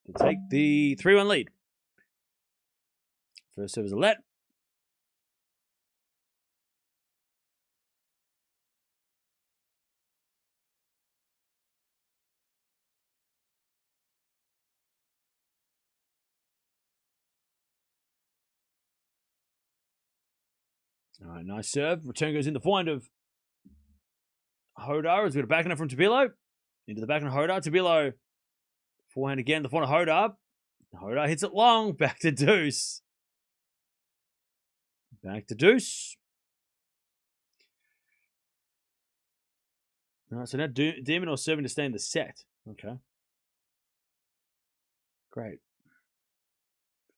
to take the 3-1 lead. First serve is a let. All right, nice serve. Return goes in the forehand of Hodar. Has got a backhand from Tabilo. Into the backhand of Hodar. Tabilo. Forehand again. The forehand of Hodar. Hodar hits it long. Back to deuce. Back to deuce. All right, so now Demon or serving to stay in the set. Okay. Great.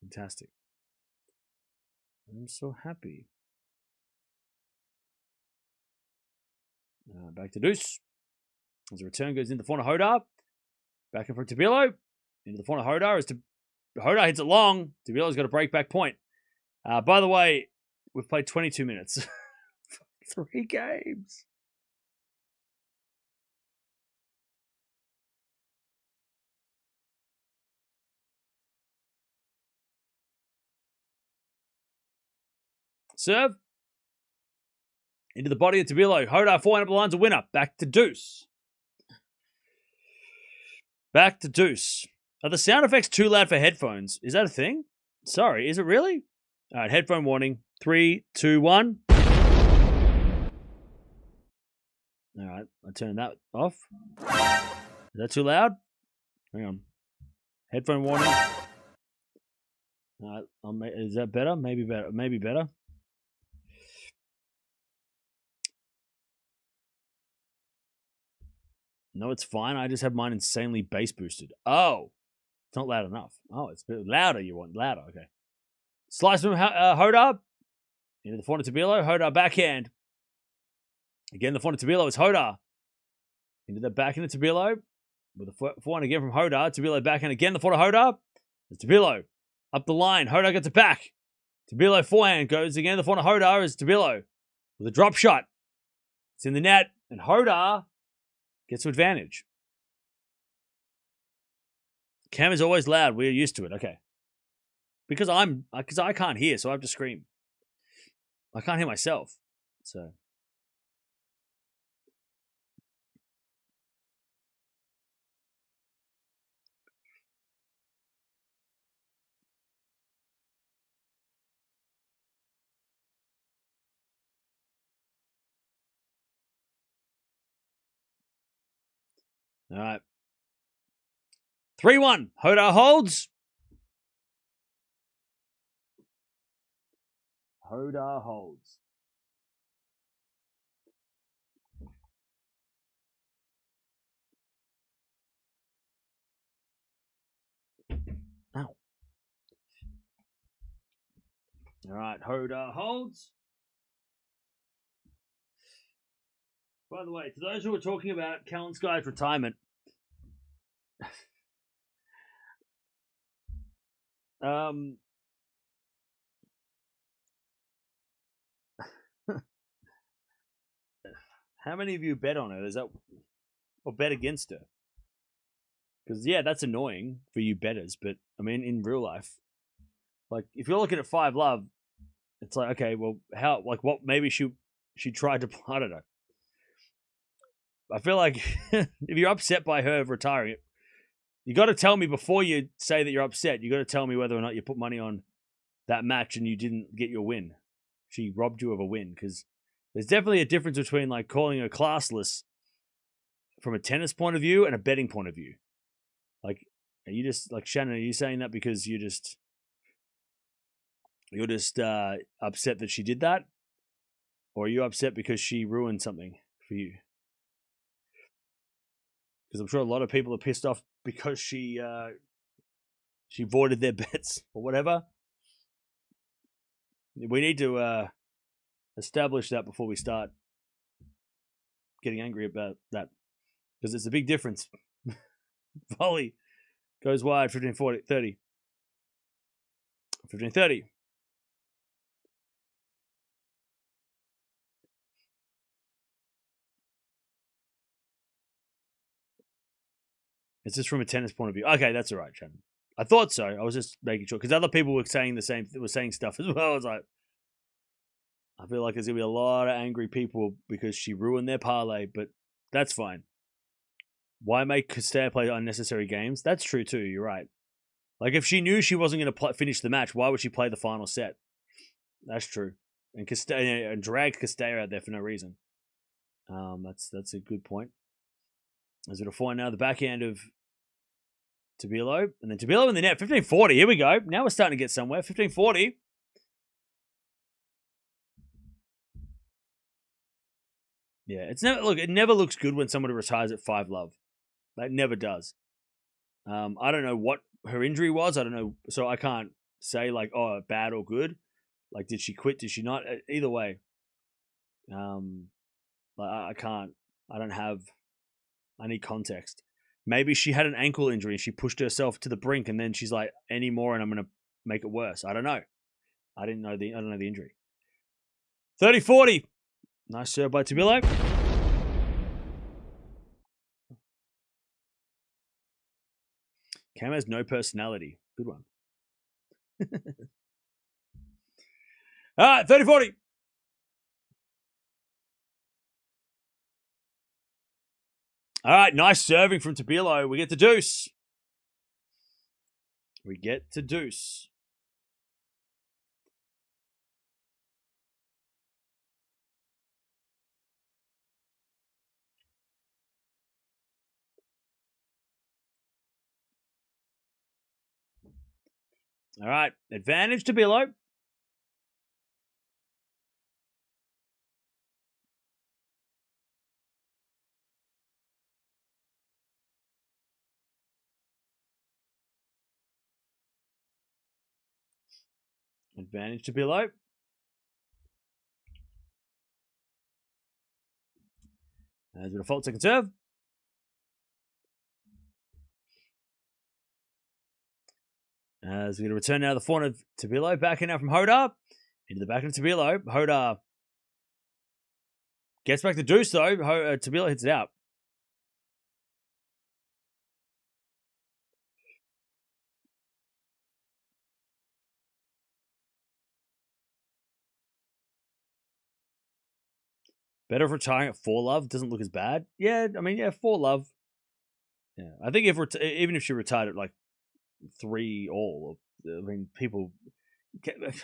Fantastic. I'm so happy. Back to deuce. As the return goes in the forehand of Hodar. Back in from Tabilo. Into the forehand of Hodar. Hodar hits it long. Tabilo's got a break back point. By the way, we've played 22 minutes. 3 games. Serve. Into the body of Tabilo. Hodar forehand up the line's a winner. Back to deuce. Back to deuce. Are the sound effects too loud for headphones? Is that a thing? Sorry, is it really? All right, headphone warning. 3, 2, 1. All right, I turn that off. Is that too loud? Hang on. Headphone warning. All right, is that better? Maybe better. Maybe better. No, it's fine. I just have mine insanely bass boosted. Oh, it's not loud enough. Oh, it's a bit louder. You want louder. Okay. Slice from Hodar. Into the forehand of Tabilo. Hodar backhand. Again, the forehand of Tabilo is Hodar. Into the backhand of Tabilo. With the forehand again from Hodar. Tabilo backhand again. The forehand of Hodar. It's Tabilo. Up the line. Hodar gets it back. Tabilo forehand goes again. The forehand of Hodar is Tabilo. With a drop shot. It's in the net. And Hodar gets to advantage. Cam is always loud. We're used to it. Okay. Because I can't hear, so I have to scream. I can't hear myself. So. All right. 3-1. Hodar holds. Hodar holds. Ow. All right. Hodar holds. By the way, to those who are talking about Kalinskai's retirement, how many of you bet on her? Is that or bet against her? Because yeah, that's annoying for you betters, but I mean, in real life, like if you're looking at 5 Love, it's like okay, well, how like what? Maybe she tried to. I don't know. I feel like if you're upset by her retiring, you got to tell me before you say that you're upset. You got to tell me whether or not you put money on that match and you didn't get your win. She robbed you of a win because there's definitely a difference between like calling her classless from a tennis point of view and a betting point of view. Like, are you just like Shannon? Are you saying that because you're just upset that she did that, or are you upset because she ruined something for you? Because I'm sure a lot of people are pissed off because she voided their bets or whatever. We need to establish that before we start getting angry about that. Because it's a big difference. Volley goes wide, 15-40, 30. 15-30. It's just from a tennis point of view. Okay, that's all right, Shannon. I thought so. I was just making sure because other people were saying the same. Were saying stuff as well. I was like, I feel like there's gonna be a lot of angry people because she ruined their parlay, but that's fine. Why make Castella play unnecessary games? That's true too. You're right. Like if she knew she wasn't going to finish the match, why would she play the final set? That's true. And Castella and drag Castella out there for no reason. That's a good point. As we'll find now the backhand of Tabilo, and then Tabilo in the net. 15-40. Here we go. Now we're starting to get somewhere. 15-40. Yeah, it's never look. It never looks good when somebody retires at 5-love. That never does. I don't know what her injury was. I don't know, so I can't say like, oh, bad or good. Like, did she quit? Did she not? Either way, I can't. I don't have. I need context. Maybe she had an ankle injury and she pushed herself to the brink, and then she's like, any more, and I'm gonna make it worse. I don't know. I don't know the injury. 30-40. Nice serve by Tabilo. Cam has no personality. Good one. All right, 30-40. All right, nice serving from Tabilo. We get to deuce. We get to deuce. All right, advantage Tabilo. Advantage Tabilo. As a default second serve. As we're going to return now to the front of Tabilo. Back in now from Jodar. Into the back of Tabilo. Jodar gets back to deuce though. Tabilo hits it out. Better if retiring at 4-love. Doesn't look as bad. Yeah, I mean, yeah, 4-love. Yeah, I think even if she retired at like 3-all, I mean, people.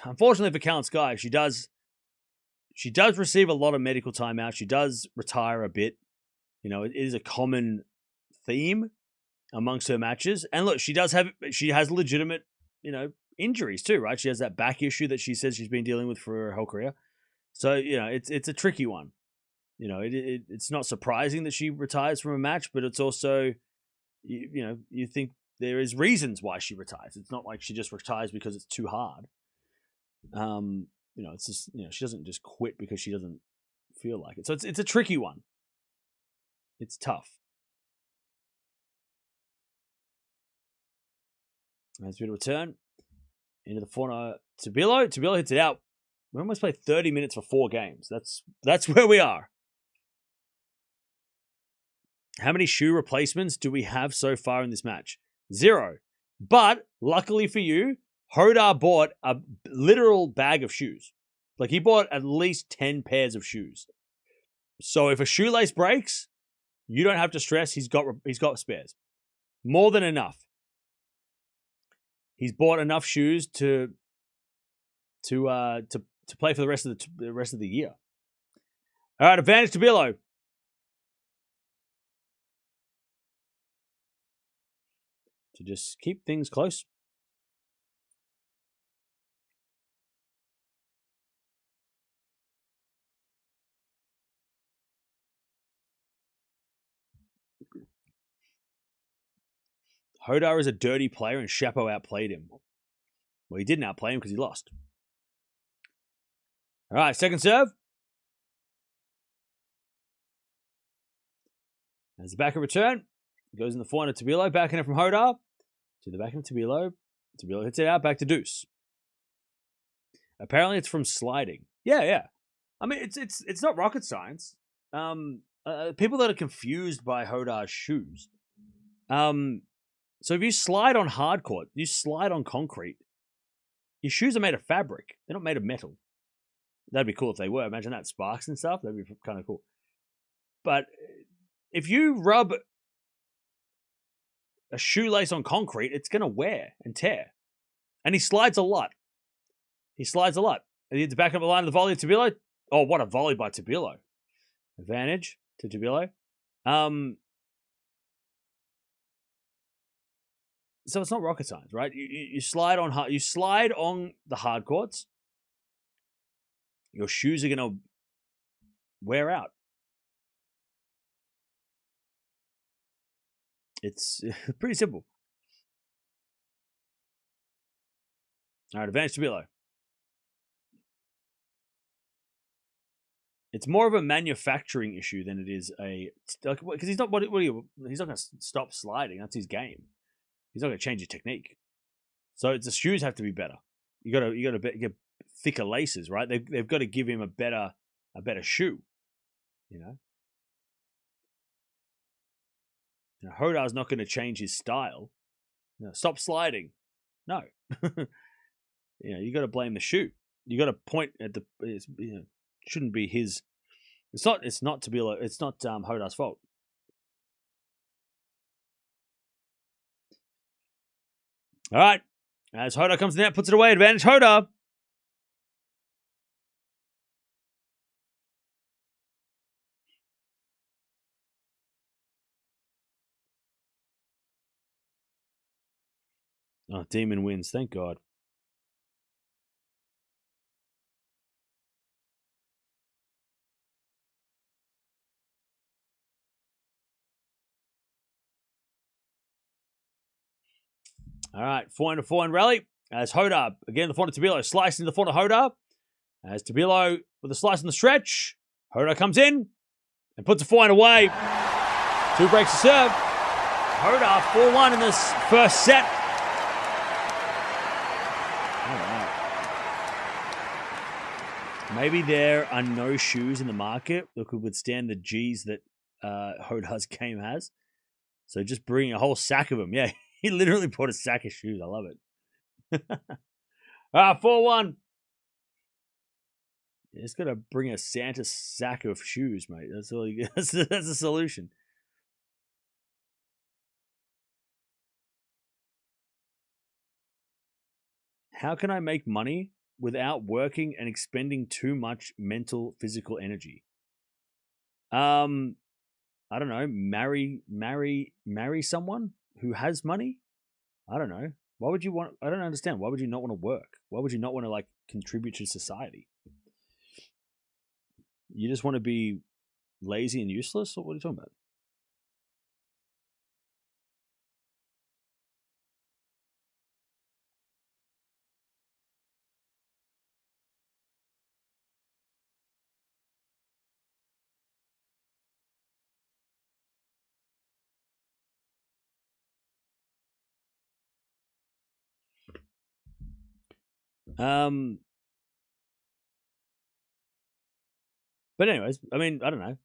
Unfortunately for Callan Sky, she does receive a lot of medical time out. She does retire a bit. You know, it is a common theme amongst her matches. And look, she has legitimate, injuries too, right? She has that back issue that she says she's been dealing with for her whole career. So, it's a tricky one. It's not surprising that she retires from a match, but it's also, you think there is reasons why she retires. It's not like she just retires because it's too hard. It's just, she doesn't just quit because she doesn't feel like it. So it's a tricky one. It's tough. As we return into the corner, Tabilo. Tabilo hits it out. We almost played 30 minutes for 4 games. That's where we are. How many shoe replacements do we have so far in this match? 0. But luckily for you, Jodar bought a literal bag of shoes. Like he bought at least 10 pairs of shoes. So if a shoelace breaks, you don't have to stress. He's got spares. More than enough. He's bought enough shoes to play for the rest of the year. All right, advantage Tabilo. To just keep things close. Jodar is a dirty player and Chapo outplayed him. Well, he didn't outplay him because he lost. All right, second serve. As the back of return. Goes in the forehand of Tabilo. Backing it from Jodar. To the back of Tabilo. Tabilo hits it out. Back to deuce. Apparently it's from sliding. Yeah. I mean, it's not rocket science. People that are confused by Jodar's shoes. So if you slide on hard court, you slide on concrete, your shoes are made of fabric. They're not made of metal. That'd be cool if they were. Imagine that, sparks and stuff. That'd be kind of cool. But if you rub a shoelace on concrete, it's going to wear and tear. And he slides a lot. He slides a lot. And he hits the back of the line of the volley of Tabilo. Oh, what a volley by Tabilo. Advantage to Tabilo. So it's not rocket science, right? You slide on the hard courts. Your shoes are going to wear out. It's pretty simple. All right, advantage Tabilo. It's more of a manufacturing issue than it is because he's not he's not going to stop sliding. That's his game. He's not going to change his technique. So the shoes have to be better. You got to get thicker laces, right? They've got to give him a better shoe. You know, Jodar's not going to change his style. Stop sliding. No. You got to blame the shoe. You got to point at shouldn't be his. It's not Tabilo. It's not Jodar's fault. All right. As Jodar comes in there, puts it away. Advantage Jodar. Oh, Demon wins. Thank God. All right, forehand rally. As Jodar, again, the forehand Tabilo slicing the forehand Jodar. As Tabilo with a slice on the stretch. Jodar comes in and puts a forehand away. 2 breaks to serve. Jodar 4-1 in this first set. All right. Maybe there are no shoes in the market that could withstand the G's that Jodar's game has. So just bring a whole sack of them. Yeah. He literally bought a sack of shoes. I love it. 4-1. You just got to bring a Santa sack of shoes, mate. That's all you get. That's the solution. How can I make money without working and expending too much mental, physical energy? I don't know. Marry someone who has money? I don't know. Why would you want? I don't understand. Why would you not want to work? Why would you not want to contribute to society? You just want to be lazy and useless? What are you talking about? But anyways, I mean, I don't know.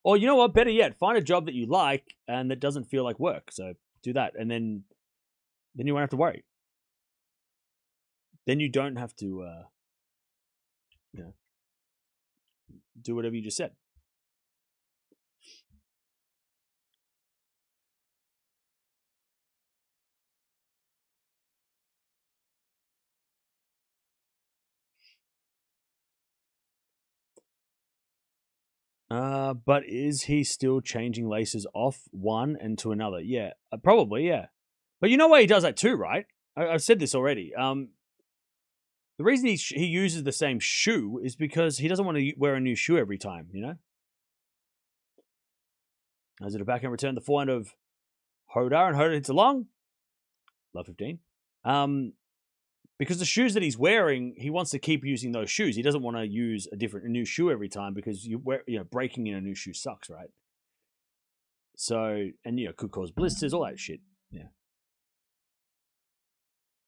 Or you know what? Better yet, find a job that you like and that doesn't feel like work. So do that, and then you won't have to worry. Then you don't have to, do whatever you just said. But is he still changing laces off one and to another? Yeah, probably, yeah. But you know why he does that too, right? I've said this already. The reason he uses the same shoe is because he doesn't want to wear a new shoe every time, you know? As it a backhand return, the forehand of Jodar, and Jodar hits a long. Love 15. Because the shoes that he's wearing, he wants to keep using those shoes. He doesn't want to use a new shoe every time because breaking in a new shoe sucks, right? So, and could cause blisters, all that shit. Yeah.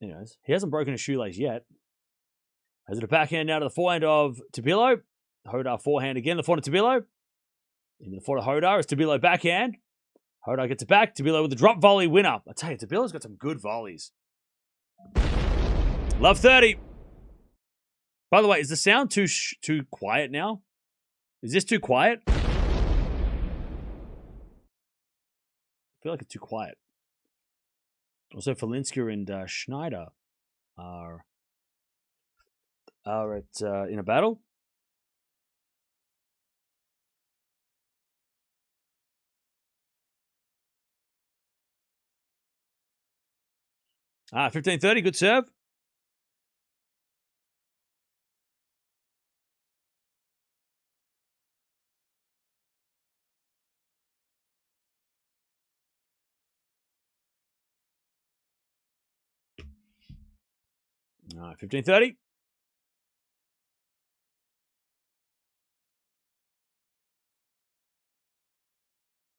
Anyways, he hasn't broken a shoelace yet. As it a backhand now to the forehand of Tabilo. Jodar forehand again, the forehand of Tabilo. Into the forehand of Jodar is Tabilo backhand. Hoda gets it back. Tabilo with the drop volley winner. I tell you, Tabilo's got some good volleys. Love 30. By the way, is the sound too quiet now? Is this too quiet? I feel like it's too quiet. Also, Felinska and Schneider are at in a battle. Ah, 15-30, good serve. All right, 15-30.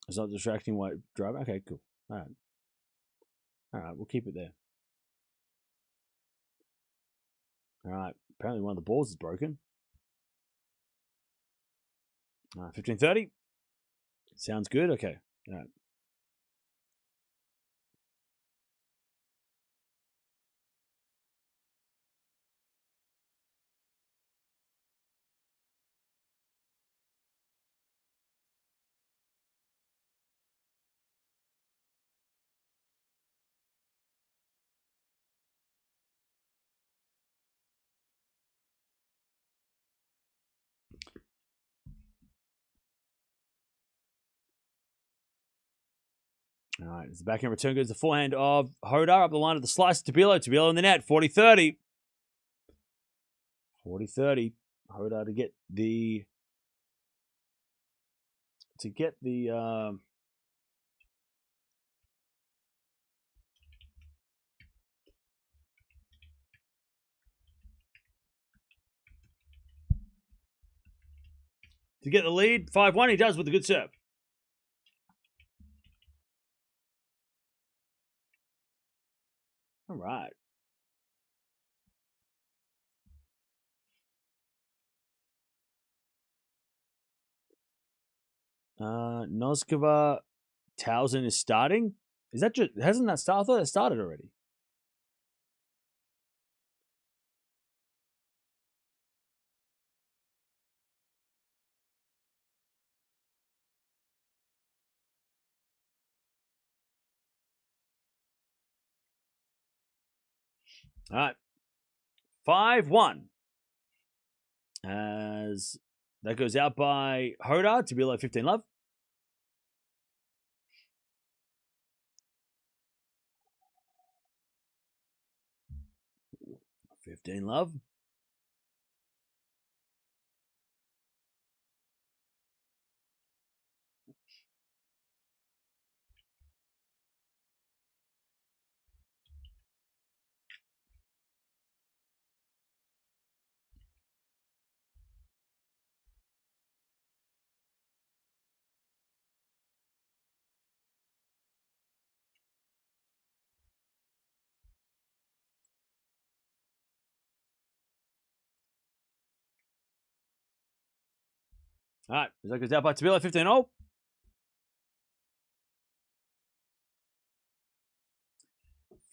It's not distracting while driving. Okay, cool. All right, we'll keep it there. All right, apparently one of the balls is broken. All right, 15-30. Sounds good. Okay. All right. All right, as the backhand return goes the forehand of Hodar up the line of the slice. Tabilo in the net. 40-30. 40-30. Hodar to get the lead. 5-1. He does with a good serve. All right. Noskova Towson is starting. Is that just hasn't that started? I thought that started already. All right. 5-1. As that goes out by Hodar to be like 15 love. $15 love. All right. That goes out by Tabilo 15-0.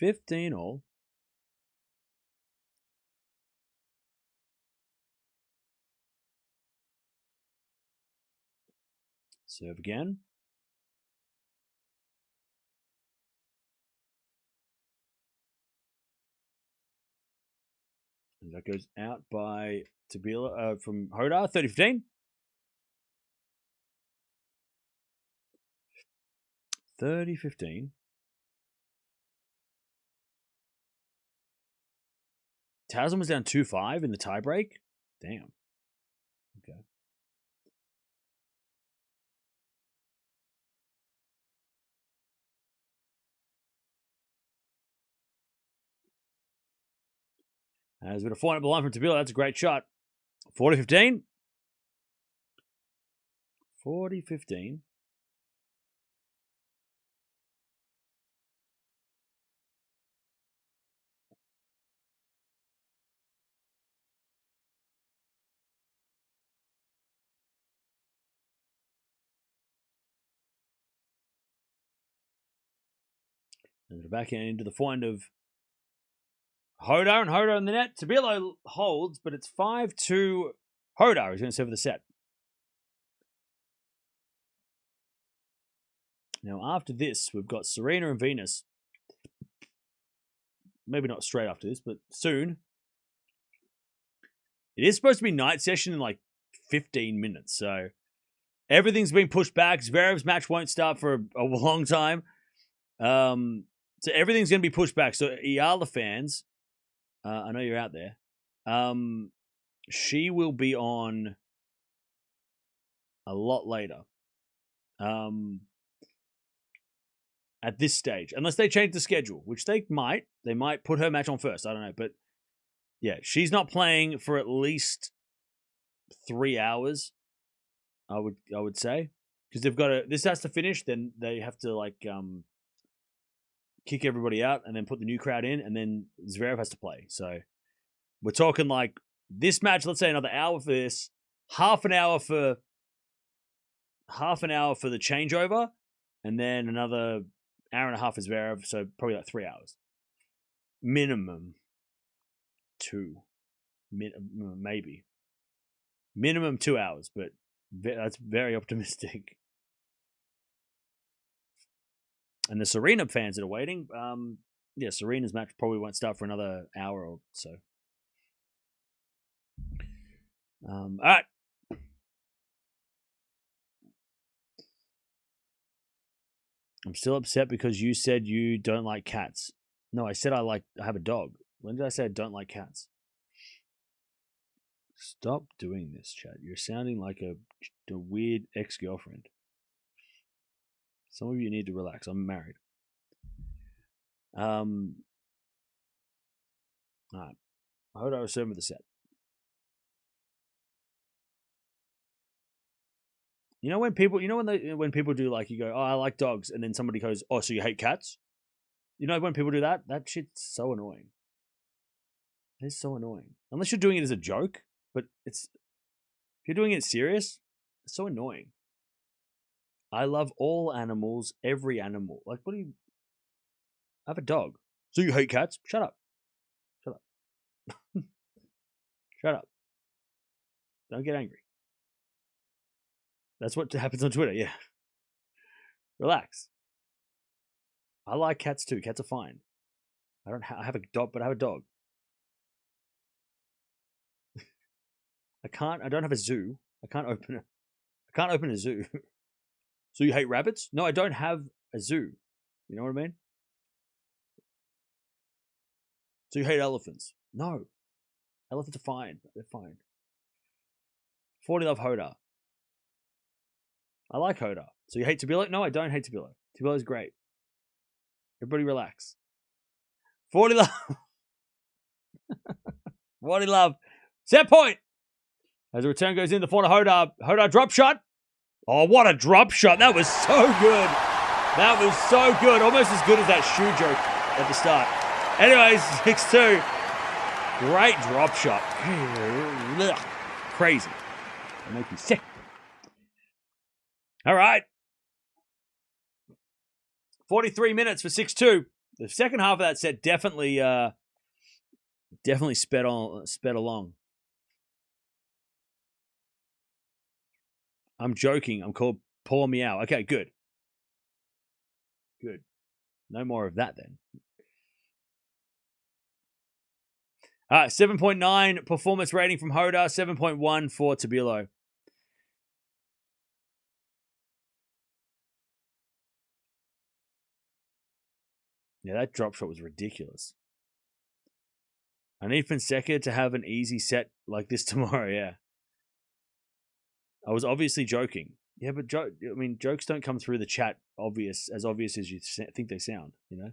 15-0. Serve again. And that goes out by Tabilo from Hodar 30-15. 30-15. Towson was down 2-5 in the tiebreak. Damn. Okay. There's been a 400 line from Tabilo. That's a great shot. 40-15. 40-15. And the backhand into the forehand of Jodar, and Jodar in the net. Tabilo holds, but it's 5-2 Jodar. He's going to serve the set. Now, after this, we've got Serena and Venus. Maybe not straight after this, but soon. It is supposed to be night session in like 15 minutes, so everything's been pushed back. Zverev's match won't start for a long time. So everything's going to be pushed back. So Eala fans, I know you're out there. She will be on a lot later. At this stage, unless they change the schedule, which they might put her match on first. I don't know, but yeah, she's not playing for at least 3 hours. I would say, because they've got to. This has to finish, then they have to like kick everybody out and then put the new crowd in, and then Zverev has to play. So we're talking like this match. Let's say another hour for this, half an hour for the changeover, and then another hour and a half for Zverev. So probably like 3 hours minimum. 2, maybe minimum 2 hours, but that's very optimistic. And the Serena fans that are waiting, yeah, Serena's match probably won't start for another hour or so. All right. I'm still upset because you said you don't like cats. No, I said I have a dog. When did I say I don't like cats? Stop doing this, chat. You're sounding like a weird ex-girlfriend. Some of you need to relax. I'm married. All right. I hope I was serving with the set. You know when people do like, you go, oh, I like dogs, and then somebody goes, oh, so you hate cats? You know when people do that? That shit's so annoying. It's so annoying. Unless you're doing it as a joke, but if you're doing it serious, it's so annoying. I love all animals, every animal. Like, what do you... I have a dog. So you hate cats? Shut up. Shut up. Shut up. Don't get angry. That's what happens on Twitter, yeah. Relax. I like cats too. Cats are fine. I have a dog, but I have a dog. I don't have a zoo. I can't open a zoo. So you hate rabbits? No, I don't have a zoo. You know what I mean? So you hate elephants? No. Elephants are fine. They're fine. 40 love Jodar. I like Jodar. So you hate Tabilo? No, I don't hate Tabilo. Tabilo's great. Everybody relax. 40 love. 40 love. Set point. As the return goes in, the forehand Jodar. Jodar drop shot. Oh, what a drop shot. That was so good. That was so good. Almost as good as that shoe joke at the start. Anyways, 6-2. Great drop shot. Crazy. It makes me sick. All right. 43 minutes for 6-2. The second half of that set definitely sped along. I'm joking. I'm called Poor Meow. Okay, good. Good. No more of that then. All right, 7.9 performance rating from Jodar, 7.1 for Tabilo. Yeah, that drop shot was ridiculous. I need Fonseca to have an easy set like this tomorrow, yeah. I was obviously joking. Yeah, but jokes don't come through the chat as obvious as you think they sound, you know?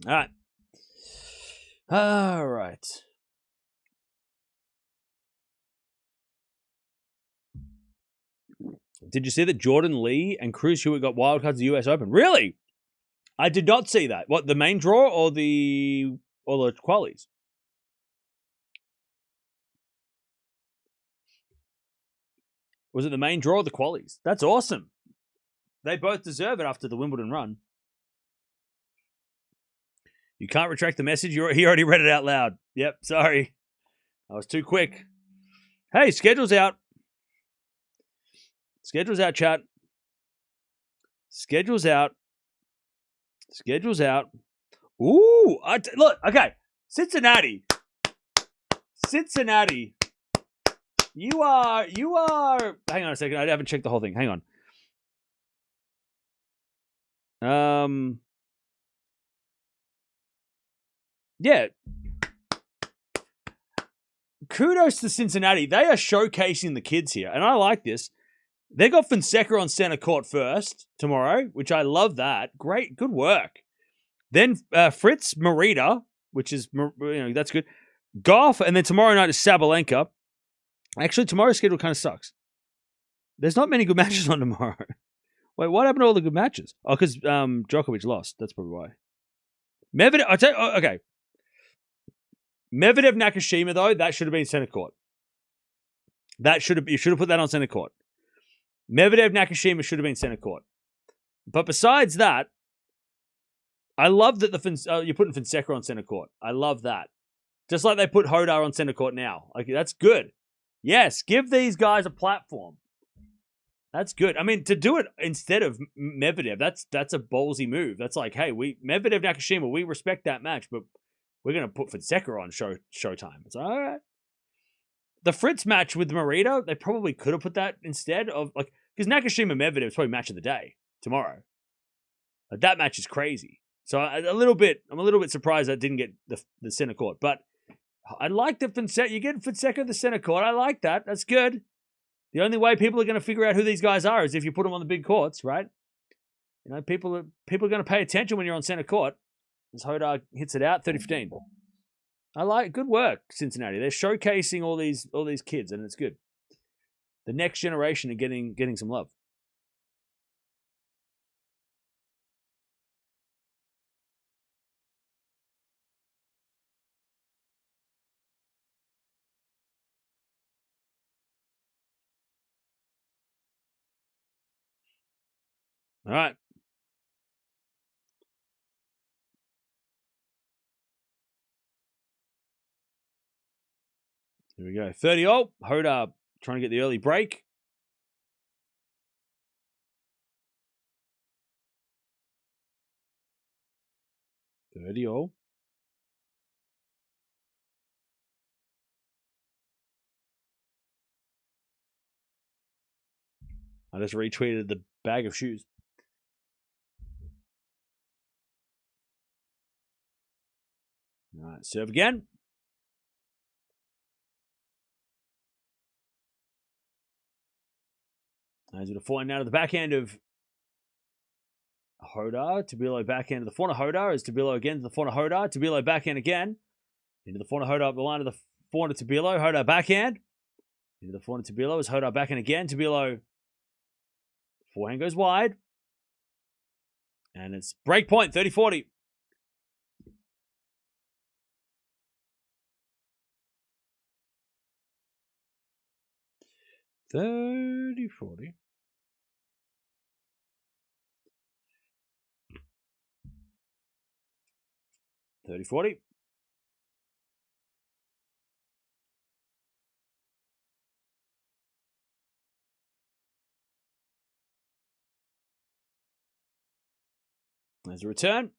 All right. All right. Did you see that Jordan Lee and Cruz Hewitt got wildcards at the US Open? Really? I did not see that. What, the main draw or the qualies? Was it the main draw or the qualies? That's awesome. They both deserve it after the Wimbledon run. You can't retract the message. He already read it out loud. Yep, sorry. I was too quick. Hey, schedule's out. Schedule's out, chat. Schedule's out. Schedule's out. Ooh, look, okay. Cincinnati. You are. Hang on a second. I haven't checked the whole thing. Hang on. Yeah. Kudos to Cincinnati. They are showcasing the kids here, and I like this. They got Fonseca on center court first tomorrow, which I love that. Great, good work. Then Fritz Merida, which is, that's good. Gauff, and then tomorrow night is Sabalenka. Actually, tomorrow's schedule kind of sucks. There's not many good matches on tomorrow. Wait, what happened to all the good matches? Oh, because Djokovic lost. That's probably why. Medvedev, okay. Medvedev Nakashima, though, that should have been center court. You should have put that on center court. Medvedev Nakashima should have been center court. But besides that, I love that you're putting Fonseca on center court. I love that. Just like they put Jodar on center court now. Like, that's good. Yes, give these guys a platform. That's good. I mean, to do it instead of Medvedev, that's a ballsy move. That's like, hey, Medvedev Nakashima, we respect that match, but we're going to put Fonseca on Showtime. It's all right. The Fritz match with Merida, they probably could have put that instead of, like, because Nakashima Medvedev is probably match of the day tomorrow. Like, that match is crazy. So I'm a little bit surprised that didn't get the center court. But I like the Fonseca. You get Fonseca the center court. I like that. That's good. The only way people are going to figure out who these guys are is if you put them on the big courts, right? You know, people are going to pay attention when you're on center court. As Jodar hits it out, 30-15. I like, good work, Cincinnati. They're showcasing all these kids, and it's good. The next generation are getting some love. All right. Here we go. 30-all. Jodar trying to get the early break. All. I just retweeted the bag of shoes. All right, serve again. As with a forehand now to the backhand of Jodar. Tabilo backhand to the forehand of Jodar. As Tabilo again to the forehand of Jodar. Tabilo backhand again. Into the forehand of Jodar up the line of the forehand of Tabilo. Jodar backhand. Into the forehand of Tabilo as Jodar backhand again. Tabilo forehand goes wide. And it's break point, 30-40. $30-40. $30-40. There's a return.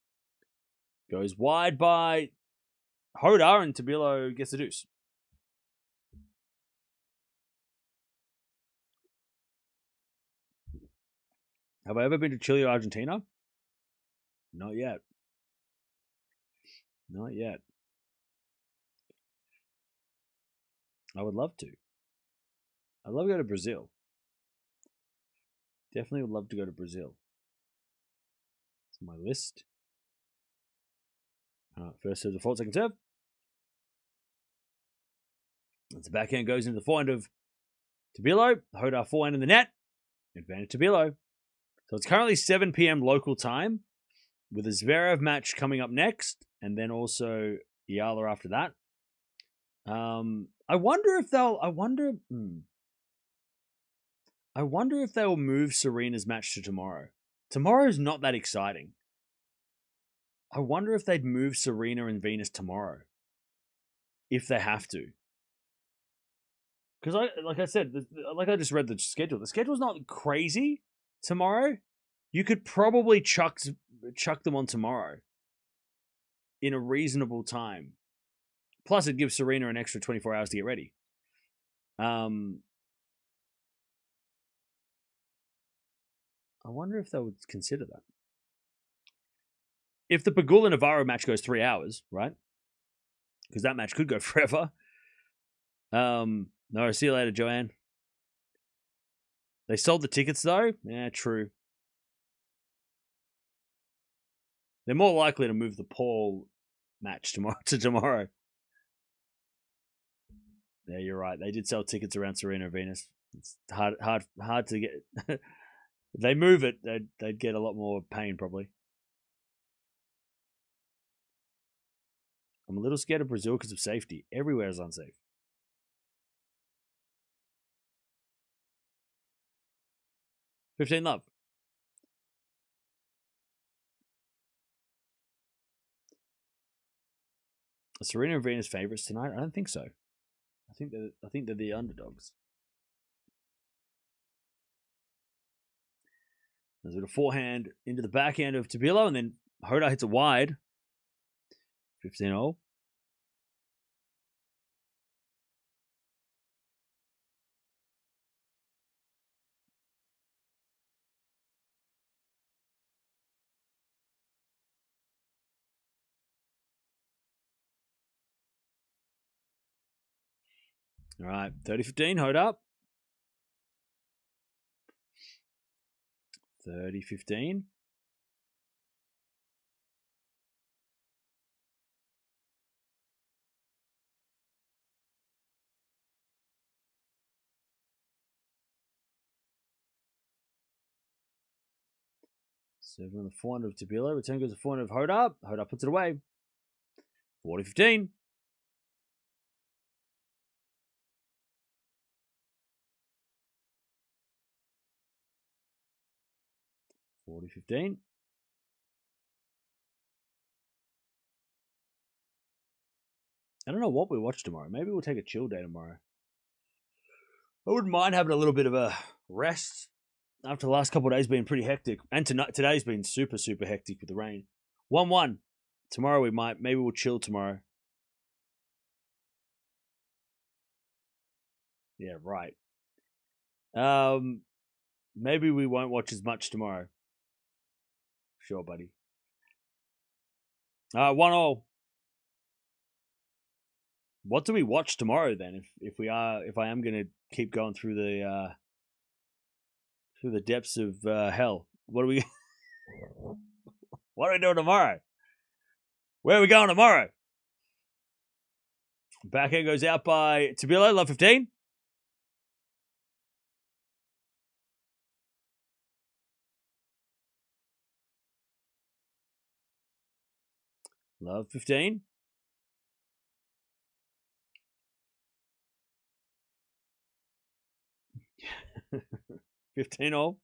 Goes wide by Jodar, and Tabilo gets the deuce. Have I ever been to Chile or Argentina? Not yet. Not yet. I would love to. I'd love to go to Brazil. Definitely would love to go to Brazil. It's on my list. First serve default, second serve. As the backhand goes into the forehand of Tabilo, Jodar forehand in the net, advantage Tabilo. So it's currently 7 p.m. local time, with a Zverev match coming up next, and then also Eala after that. I wonder if they'll. I wonder if they will move Serena's match to tomorrow. Tomorrow's not that exciting. I wonder if they'd move Serena and Venus tomorrow, if they have to. Because like I just read the schedule. The schedule's not crazy tomorrow. You could probably chuck them on tomorrow in a reasonable time. Plus, it gives Serena an extra 24 hours to get ready. I wonder if they would consider that. If the Pegula-Navarro match goes 3 hours, right? Because that match could go forever. No, see you later, Joanne. They sold the tickets, though? Yeah, true. They're more likely to move the Paul match to tomorrow. Yeah, you're right. They did sell tickets around Serena and Venus. It's hard to get. If they move it, they'd get a lot more pain, probably. I'm a little scared of Brazil because of safety. Everywhere is unsafe. $15 love. Are Serena and Venus favorites tonight? I don't think so. I think they're the underdogs. There's a bit of forehand into the backhand of Tabilo, and then Jodar hits it wide. 15-0. All right, 30-15, Jodar. 30-15. Seven on the forehand of Tabilo. Return goes to the forehand of Jodar. Jodar puts it away. 40-15. $40-15. I don't know what we watch tomorrow. Maybe we'll take a chill day tomorrow. I wouldn't mind having a little bit of a rest after the last couple of days being pretty hectic. And today's been super, super hectic with the rain. 1-1. Tomorrow maybe we'll chill tomorrow. Yeah, right. Maybe we won't watch as much tomorrow. Sure, buddy. 1-0. What do we watch tomorrow then? If I am gonna keep going through the depths of hell, what are we doing tomorrow? Where are we going tomorrow? Backhand goes out by Tabilo, love 15. Love 15. $15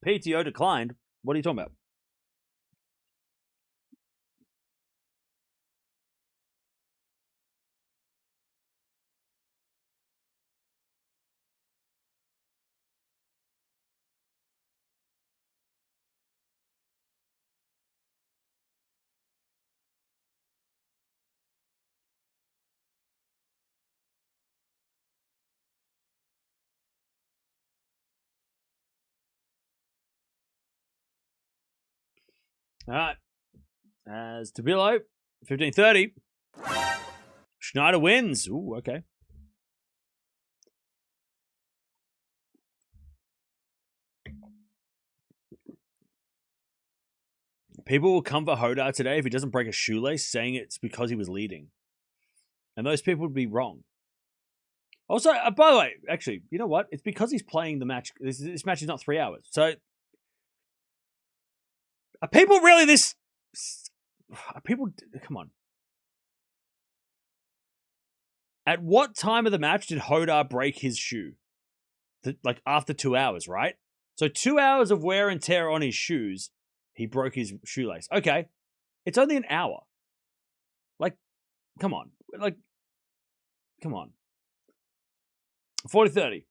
PTO declined. What are you talking about? All right. As Tabilo, 15-30. Schneider wins. Ooh, okay. People will come for Jodar today if he doesn't break a shoelace, saying it's because he was leading. And those people would be wrong. Also, by the way, actually, you know what? It's because he's playing the match. This match is not 3 hours. So, are people really this... Are people... Come on. At what time of the match did Jodar break his shoe? Like, after 2 hours, right? So, 2 hours of wear and tear on his shoes, he broke his shoelace. Okay. It's only an hour. Like, come on. Like, come on. 40-30.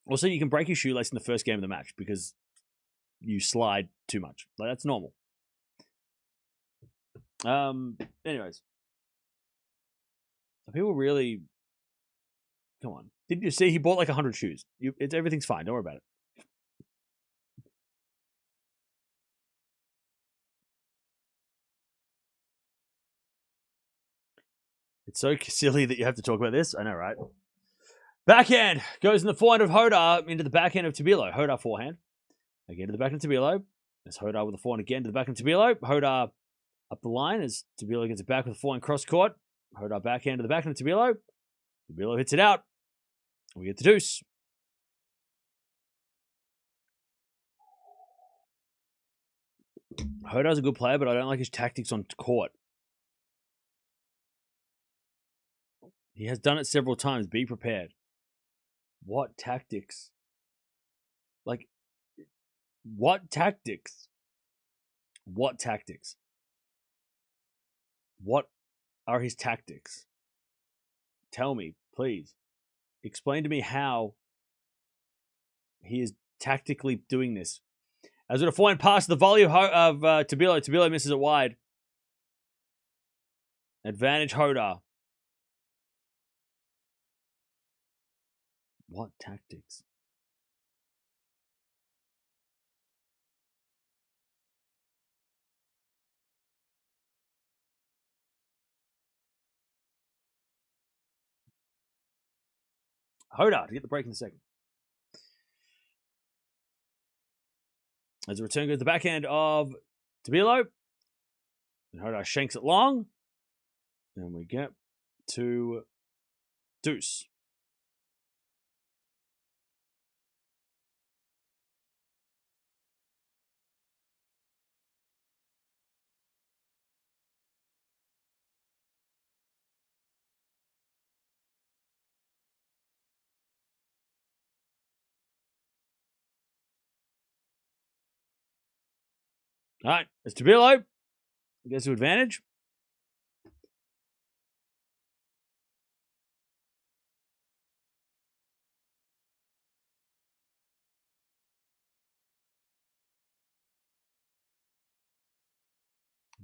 Also, you can break your shoelace in the first game of the match because you slide too much. Like, that's normal. Anyways. People really... Come on. Did you see he bought like 100 shoes? Everything's fine. Don't worry about it. It's so silly that you have to talk about this. I know, right? Backhand goes in the forehand of Jodar into the backhand of Tabilo. Jodar forehand. Again to the backhand of Tabilo. There's Jodar with the forehand again to the backhand of Tabilo. Jodar up the line as Tabilo gets it back with the forehand cross court. Jodar backhand to the backhand of Tabilo. Tabilo hits it out. We get the deuce. Jodar's a good player, but I don't like his tactics on court. He has done it several times. Be prepared. What tactics? Like, what tactics? What tactics? What are his tactics? Tell me, please. Explain to me how he is tactically doing this. As with a forehand pass, the volley of Tabilo. Tabilo misses it wide. Advantage Jodar. What tactics? Jodar to get the break in the second. As the return goes to the backhand of Tabilo. And Jodar shanks it long. And we get to deuce. All right, it's Tabilo. Gets to advantage.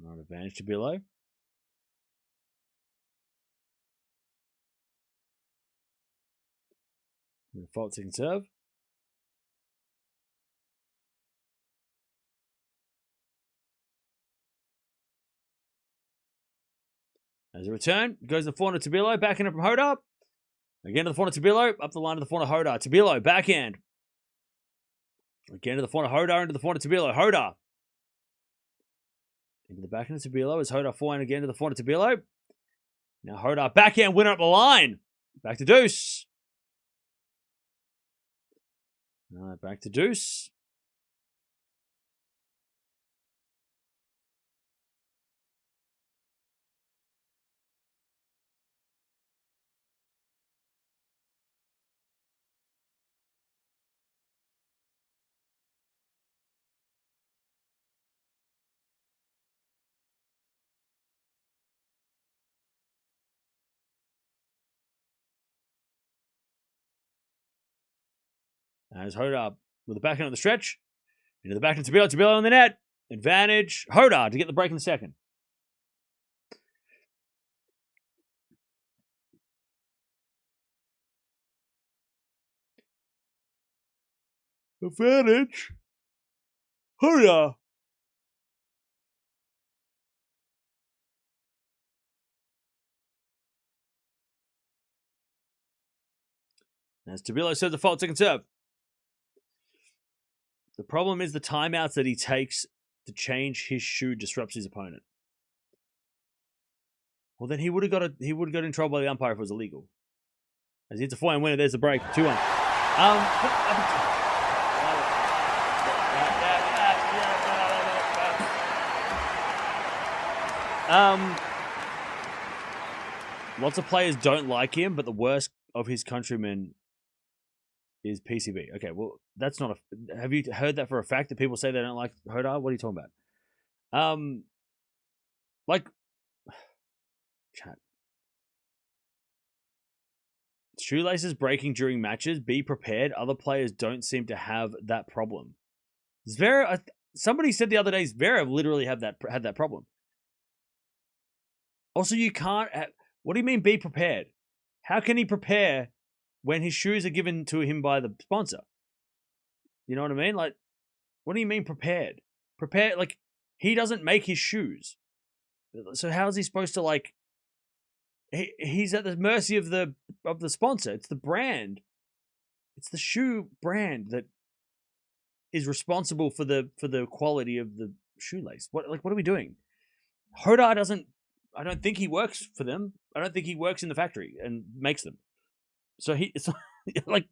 All right, advantage Tabilo. Fault second serve. As a return, goes to the forehand of Tabilo, backhand from Jodar. Again to the forehand of Tabilo, up the line to the forehand of Jodar. Tabilo, backhand. Again to the forehand of Jodar, into the forehand of Tabilo. Jodar. Into the backhand of Tabilo as Jodar forehand again to the forehand of Tabilo. Now Jodar, backhand winner up the line. Back to deuce. Back to deuce. As Jodar with the backhand on the stretch. Into the backhand of Tabilo. Tabilo on the net. Advantage Jodar to get the break in the second. Advantage Jodar. As Tabilo serves the fault second serve. The problem is the timeouts that he takes to change his shoe disrupts his opponent. Well, then he would have got in trouble by the umpire if it was illegal. As it's a 4-1 winner, there's the break, 2-1. Lots of players don't like him, but the worst of his countrymen is PCB. Okay, well, that's not a... Have you heard that for a fact that people say they don't like Jodar? What are you talking about? Like... Chat. Shoelaces breaking during matches. Be prepared. Other players don't seem to have that problem. Zverev... Somebody said the other day, Zverev literally had that problem. Also, you can't... What do you mean, be prepared? How can he prepare when his shoes are given to him by the sponsor? You know what I mean? Like, what do you mean prepared? Prepared, like, he doesn't make his shoes. So how is he supposed to, like... He's at the mercy of the sponsor. It's the brand. It's the shoe brand that is responsible for the quality of the shoelace. What are we doing? Jodar doesn't... I don't think he works for them. I don't think he works in the factory and makes them. So it's like,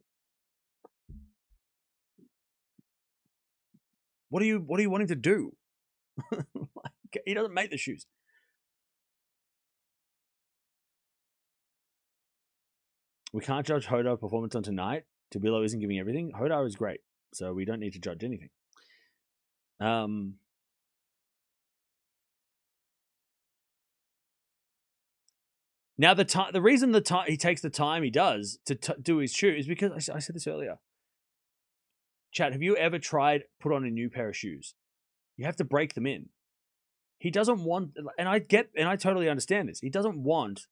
what do you want him to do? He doesn't make the shoes. We can't judge Jodar's performance on tonight. Tabilo isn't giving everything. Jodar is great, so we don't need to judge anything. Now, the reason he takes the time he does to do his shoe is because, I said this earlier. Chat, have you ever tried put on a new pair of shoes? You have to break them in. He doesn't want, and I totally understand this. He doesn't want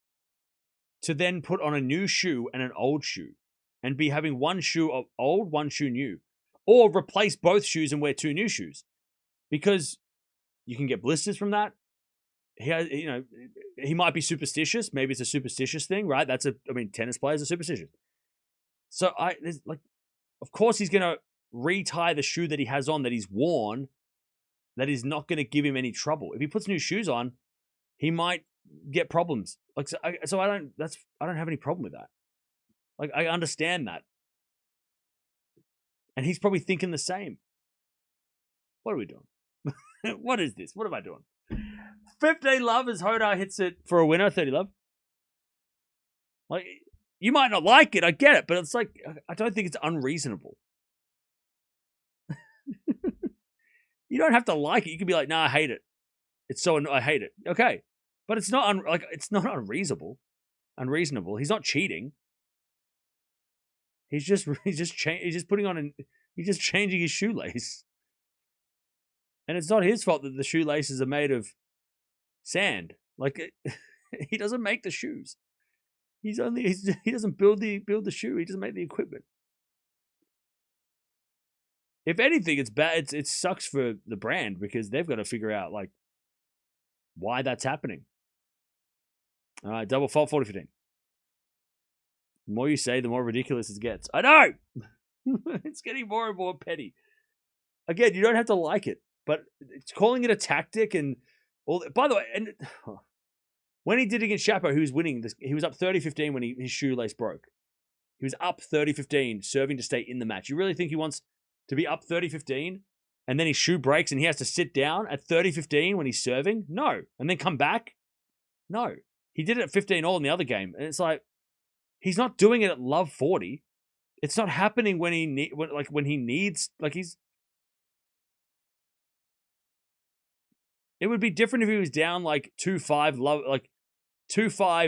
to then put on a new shoe and an old shoe and be having one shoe old, one shoe new, or replace both shoes and wear two new shoes, because you can get blisters from that. He might be superstitious. Maybe it's a superstitious thing, right? Tennis players are superstitious. So of course he's going to retie the shoe that he has on that he's worn, that is not going to give him any trouble. If he puts new shoes on, he might get problems. I don't have any problem with that. Like, I understand that. And he's probably thinking the same. What are we doing? What is this? What am I doing? 15 love as Jodar hits it for a winner. 30 love. Like, you might not like it, I get it, but it's like, I don't think it's unreasonable. You don't have to like it. You can be like, nah, I hate it. I hate it. Okay. But it's not it's not unreasonable. Unreasonable. He's not cheating. He's just changing his shoelace. And it's not his fault that the shoelaces are made of sand. Like, he doesn't make the shoes. He doesn't build the shoe. He doesn't make the equipment. If anything, it's bad. It sucks for the brand because they've got to figure out like why that's happening. All right, double fault 40-15. The more you say, the more ridiculous it gets. I know. It's getting more and more petty. Again, you don't have to like it, but it's calling it a tactic and all that. By the way, and when he did it against Shapo, he was winning. He was up 30-15 when his shoelace broke. He was up 30-15, serving to stay in the match. You really think he wants to be up 30-15 and then his shoe breaks and he has to sit down at 30-15 when he's serving? No. And then come back? No. He did it at 15-all in the other game. And it's like, he's not doing it at love 40. It's not happening when he needs, like he's... It would be different if he was down like 2-5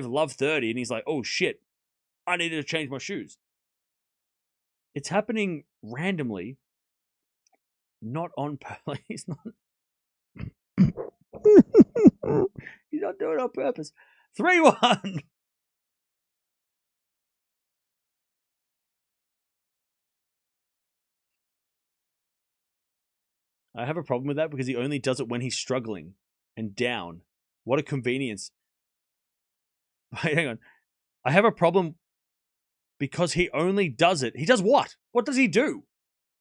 love 30 and he's like, oh shit, I needed to change my shoes. It's happening randomly, not on purpose. He's not doing it on purpose. 3-1. I have a problem with that because he only does it when he's struggling and down. What a convenience. Hang on. I have a problem because he only does it. He does what? What does he do?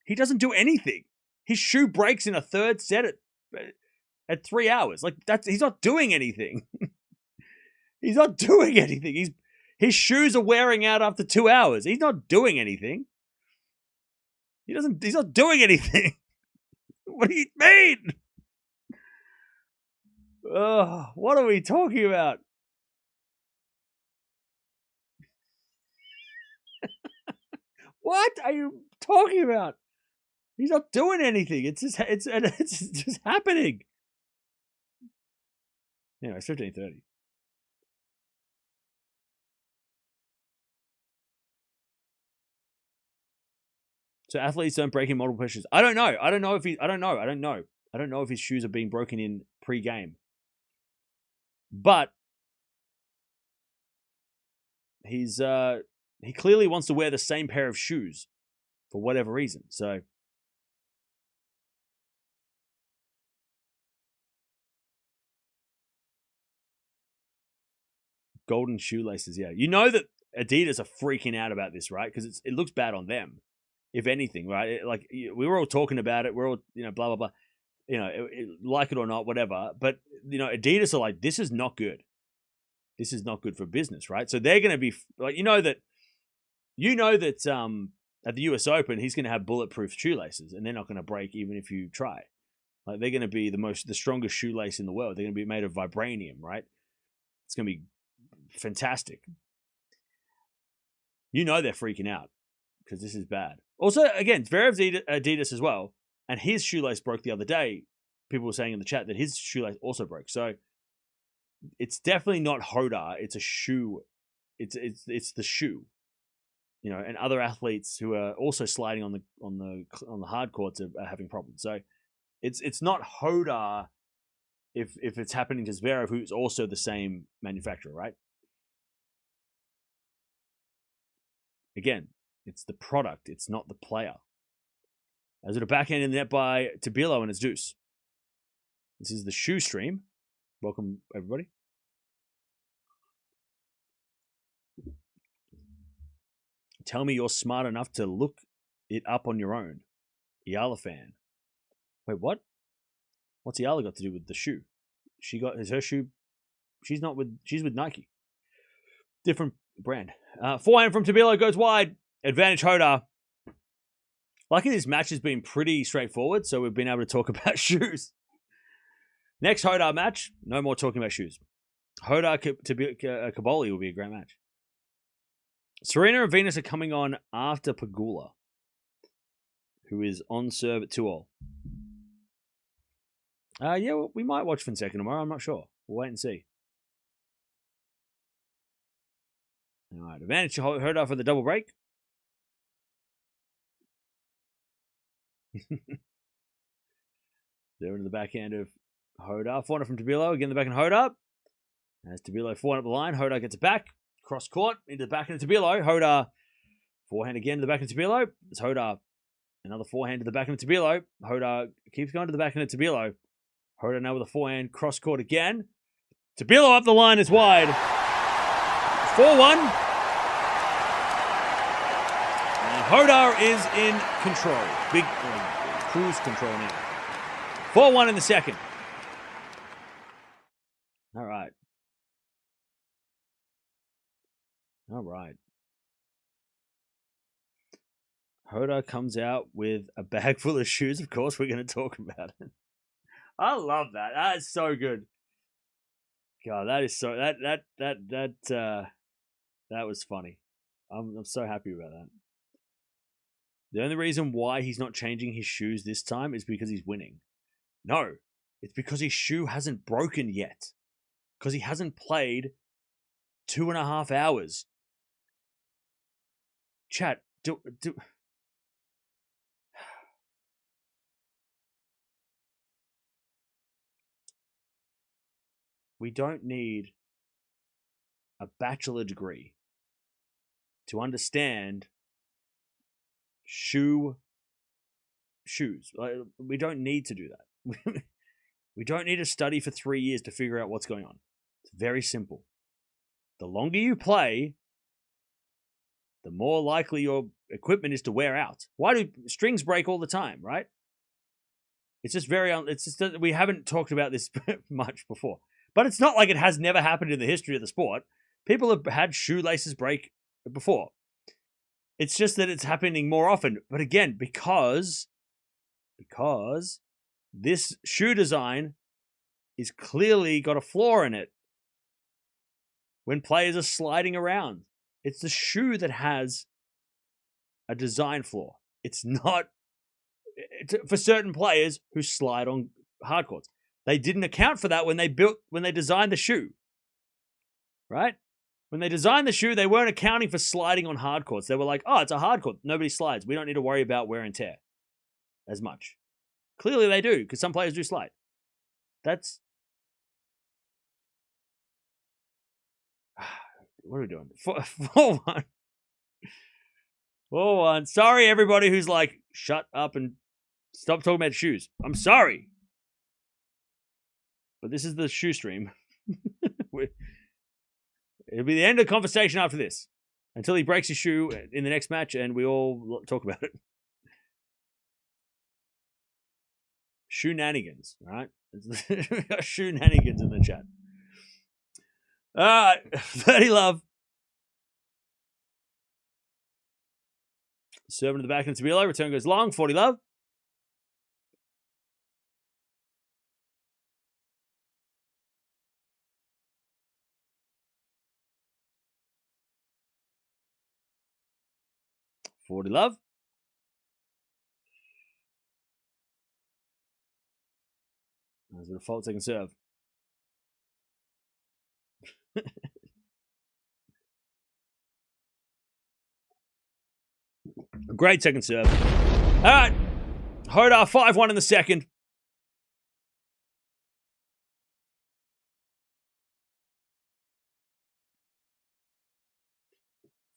He doesn't do anything. His shoe breaks in a third set at 3 hours. Like, he's not doing anything. He's not doing anything. His shoes are wearing out after 2 hours. He's not doing anything. He's not doing anything. What do you mean? What are we talking about? What are you talking about? He's not doing anything. It's just happening. Anyway, it's 15:30. So athletes don't break in multiple shoes. I don't know. I don't know if his shoes are being broken in pre-game. But he clearly wants to wear the same pair of shoes for whatever reason. So golden shoelaces, yeah. You know that Adidas are freaking out about this, right? Because it looks bad on them, if anything, right? We were all talking about it. We're all, blah, blah, blah. Like it or not, whatever. But, Adidas are like, this is not good. This is not good for business, right? So they're going to be like, that at the US Open, he's going to have bulletproof shoelaces and they're not going to break even if you try. Like they're going to be the strongest shoelace in the world. They're going to be made of vibranium, right? It's going to be fantastic. They're freaking out because this is bad. Also, again, Zverev's Adidas as well, and his shoelace broke the other day. People were saying in the chat that his shoelace also broke. So it's definitely not Jodar. It's a shoe. It's the shoe. And other athletes who are also sliding on the hard courts are having problems. So it's not Jodar if it's happening to Zverev, who's also the same manufacturer, right? Again, it's the product. It's not the player. As at a backhand in the net by Tabilo and his deuce. This is the shoe stream. Welcome, everybody. Tell me you're smart enough to look it up on your own. Eala fan. Wait, what? What's Eala got to do with the shoe? Is her shoe? She's with Nike. Different brand. Forehand from Tabilo goes wide. Advantage Jodar. Lucky this match has been pretty straightforward, so we've been able to talk about shoes. Next Jodar match, no more talking about shoes. Jodar Caboli will be a great match. Serena and Venus are coming on after Pegula, who is on serve at 2-all. We might watch Fonseca tomorrow. I'm not sure. We'll wait and see. All right, advantage Jodar for the double break. There to the backhand of Jodar. Forehand from Tabilo. Again, the backhand Jodar. As Tabilo forehand up the line, Jodar gets it back. Cross court into the backhand of Tabilo. Jodar forehand again to the backhand of Tabilo. It's Jodar. Another forehand to the backhand of Tabilo. Jodar keeps going to the backhand of Tabilo. Jodar now with a forehand. Cross court again. Tabilo up the line is wide. 4-1. And Jodar is in control. Big cruise control now. 4-1 in the second. All right. Jodar comes out with a bag full of shoes. Of course, we're going to talk about it. I love that. That's so good. God, that is so that was funny. I'm so happy about that. The only reason why he's not changing his shoes this time is because he's winning. No, it's because his shoe hasn't broken yet. Because he hasn't played 2.5 hours. Chat, we don't need a bachelor degree to understand shoes. We don't need to do that. We don't need to study for 3 years to figure out what's going on. It's very simple. The longer you play, the more likely your equipment is to wear out. Why do strings break all the time, right? It's just we haven't talked about this much before. But it's not like it has never happened in the history of the sport. People have had shoelaces break before. It's just that it's happening more often. But again, because this shoe design is clearly got a flaw in it when players are sliding around. It's the shoe that has a design flaw. It's not for certain players who slide on hard courts. They didn't account for that when they designed the shoe. Right? When they designed the shoe, they weren't accounting for sliding on hard courts. They were like, oh, it's a hard court. Nobody slides. We don't need to worry about wear and tear as much. Clearly they do, because some players do slide. That's... What are we doing? 4-1. 4-1. Sorry, everybody who's like, shut up and stop talking about shoes. I'm sorry. But this is the shoe stream. It'll be the end of the conversation after this. Until he breaks his shoe in the next match and we all talk about it. Shoe nanigans, right? Shoe nanigans in the chat. All right, 30 love. Serving to the back into Tabilo. Return goes long. 40 love. $40 love. There's a default second serve. A great second serve. All right. Jodar 5-1 in the second.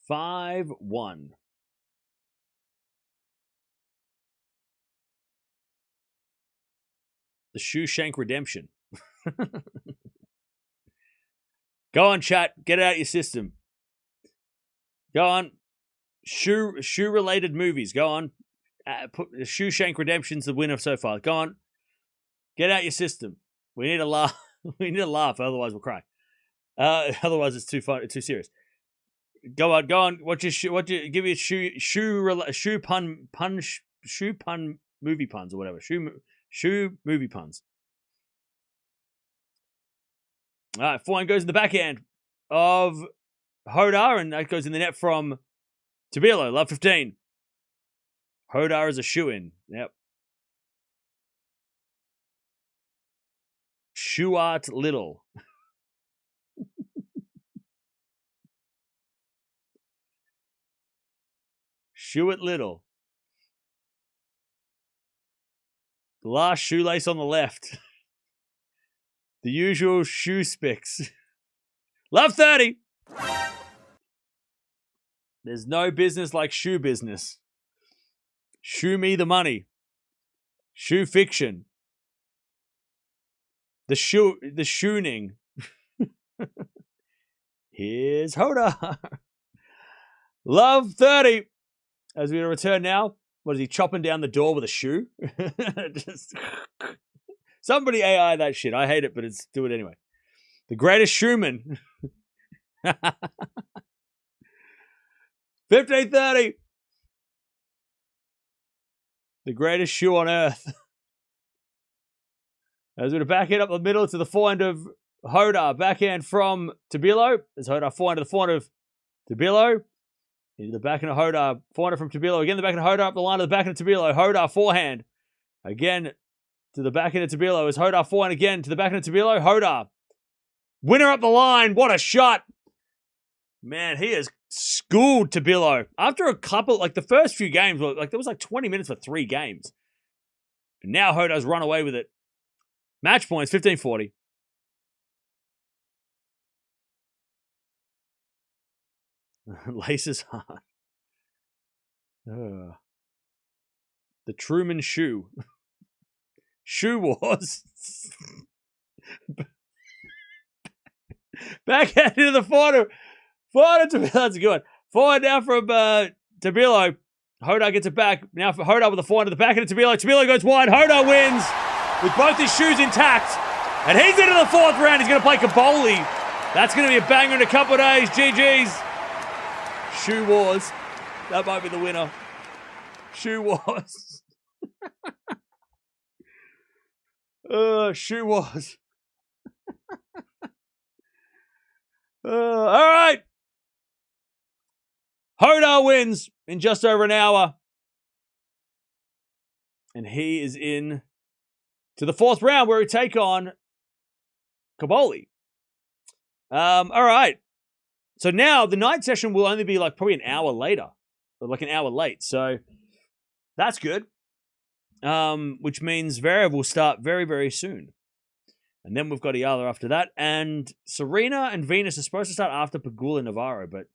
Five one. The shoe shank redemption. Go on, chat. Get it out of your system. Go on. Shoe related movies. Go on. Put shoe shank redemption's the winner so far. Go on. Get out your system. We need a laugh. We need a laugh. Otherwise, we'll cry. Otherwise, it's too fun. It's too serious. Go on. Go on. Give me a shoe pun movie puns or whatever. Shoe movie puns. All right, 4-1 goes in the backhand of Jodar, and that goes in the net from Tabilo. Love 15. Jodar is a shoe-in. Yep. Shuart Little. Shuart Little. The last shoelace on the left. The usual shoe spicks. Love 30. There's no business like shoe business. Shoe me the money. Shoe fiction. The shooning. Here's Jodar. Love 30. As we return now. What is he chopping down the door with a shoe? Just somebody AI that shit. I hate it, but do it anyway. The greatest shoeman. 1530. The greatest shoe on earth. As we're backhand up the middle to the forehand of Jodar. Backhand from Tabilo. As Jodar forehand to the forehand of Tabilo. Into the backhand of Jodar. Forehand from Tabilo. Again, the backhand of Jodar up the line to the backhand of Tabilo. Jodar forehand. Again to the backhand of Tabilo. As Jodar forehand again to the backhand of Tabilo. Jodar. Winner up the line. What a shot. Man, he has schooled Tabilo. After a couple, like the first few games, like there was like 20 minutes for 3 games. And now Jodar's run away with it. Match points, 15-40. Laces hard. The Truman Shoe. Shoe Wars. Backhand into the forehand. Forehand to that's a good one. Forehand down from Tabilo. Jodar gets it back. Now for Jodar with the forehand to the backhand of Tabilo. Tabilo goes wide. Jodar wins with both his shoes intact. And he's into the fourth round. He's going to play Caboli. That's going to be a banger in a couple of days. GG's. Shoe Wars. That might be the winner. Shoe Wars. Shoe Wars. All right. Jodar wins in just over an hour. And he is in to the fourth round where we take on Caboli. All right. So now the night session will only be like probably an hour later, or like an hour late. So that's good. Which means Zverev will start very, very soon. And then we've got Eala after that. And Serena and Venus are supposed to start after Pegula and Navarro, but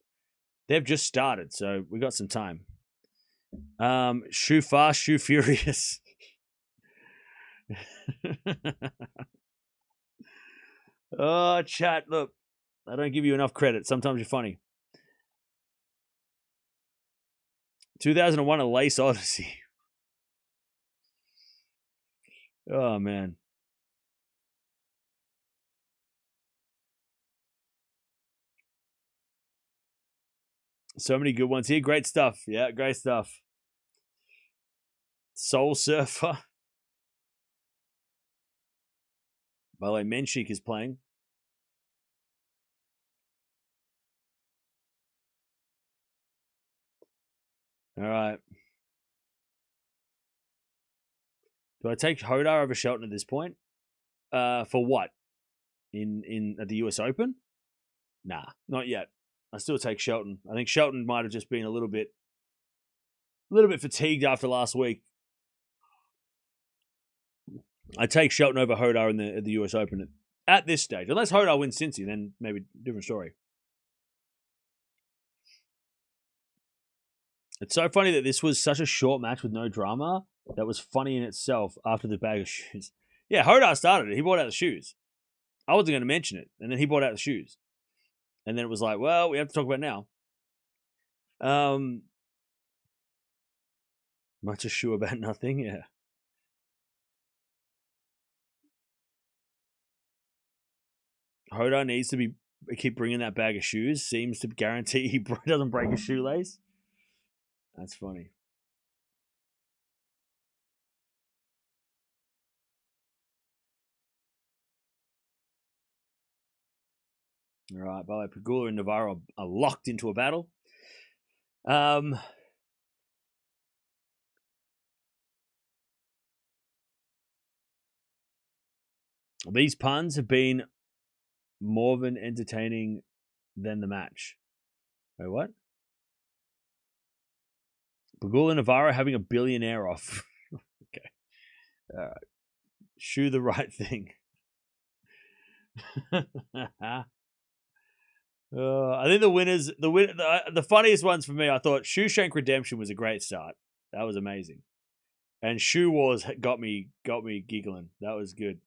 they've just started. So we got some time. Shoe fast, shoe furious. Oh, chat, look. I don't give you enough credit. Sometimes you're funny. 2001 A Lace Odyssey. Oh, man. So many good ones here. Great stuff. Yeah, great stuff. Soul Surfer. By the way, Menchik is playing. All right. Do I take Jodar over Shelton at this point? For what? At the US Open? Nah, not yet. I still take Shelton. I think Shelton might have just been a little bit fatigued after last week. I take Shelton over Jodar in the US Open at this stage. Unless Jodar wins Cincy, then maybe different story. It's so funny that this was such a short match with no drama. That was funny in itself after the bag of shoes. Yeah, Jodar started it. He brought out the shoes. I wasn't going to mention it. And then he brought out the shoes. And then it was like, well, we have to talk about it now. Much ado about nothing, yeah. Jodar needs to keep bringing that bag of shoes. Seems to guarantee he doesn't break a shoelace. That's funny. All right, by the way, Pegula and Navarro are locked into a battle. These puns have been more than entertaining than the match. Wait, what? Pegula and Navarro having a billionaire off. Okay. All right. Shoe the right thing. I think the funniest ones for me, I thought Shoeshank Redemption was a great start. That was amazing. And Shoe Wars got me giggling. That was good.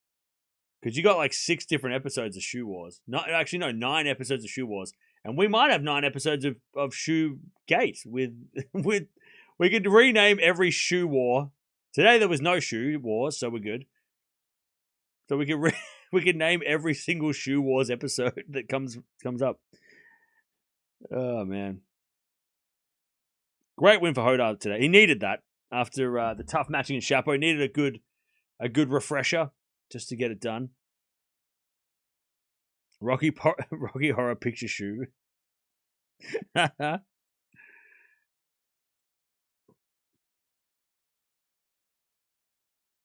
Because you got like 6 different episodes of Shoe Wars. 9 episodes of Shoe Wars. And we might have 9 episodes of Shoe Gate with we could rename every Shoe War. Today there was no Shoe Wars, so we're good. So we could name every single Shoe Wars episode that comes up. Oh man. Great win for Jodar today. He needed that after the tough matching in Chapeau. He needed a good refresher just to get it done. Rocky Horror Picture Shoe.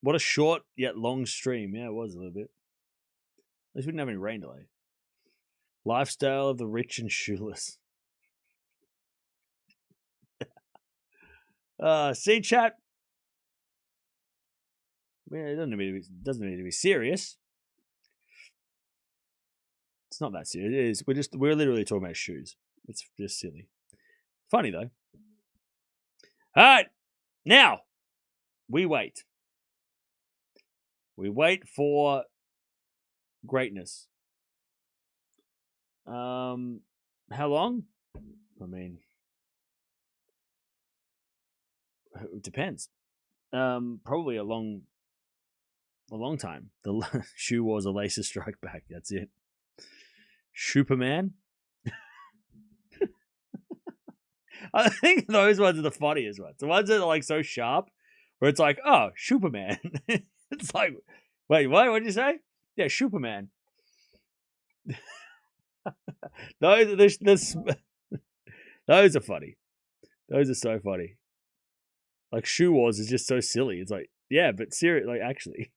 What a short yet long stream. Yeah, it was a little bit. At least we didn't have any rain delay. Lifestyle of the rich and shoeless. See, chat. Yeah, it doesn't need to be serious. It's not that serious. It is. We're literally talking about shoes. It's just silly. Funny though. All right. Now, we wait. We wait for greatness. How long? I mean, it depends. Probably a long a long time. The shoe was a laser strike back. That's it. Superman. I think those ones are the funniest ones. The ones that are like so sharp, where it's like, oh, Superman. It's like, wait, what? What did you say? Yeah, Superman. those are funny. Those are so funny. Like Shoe Wars is just so silly. It's like, yeah, but serious, like actually,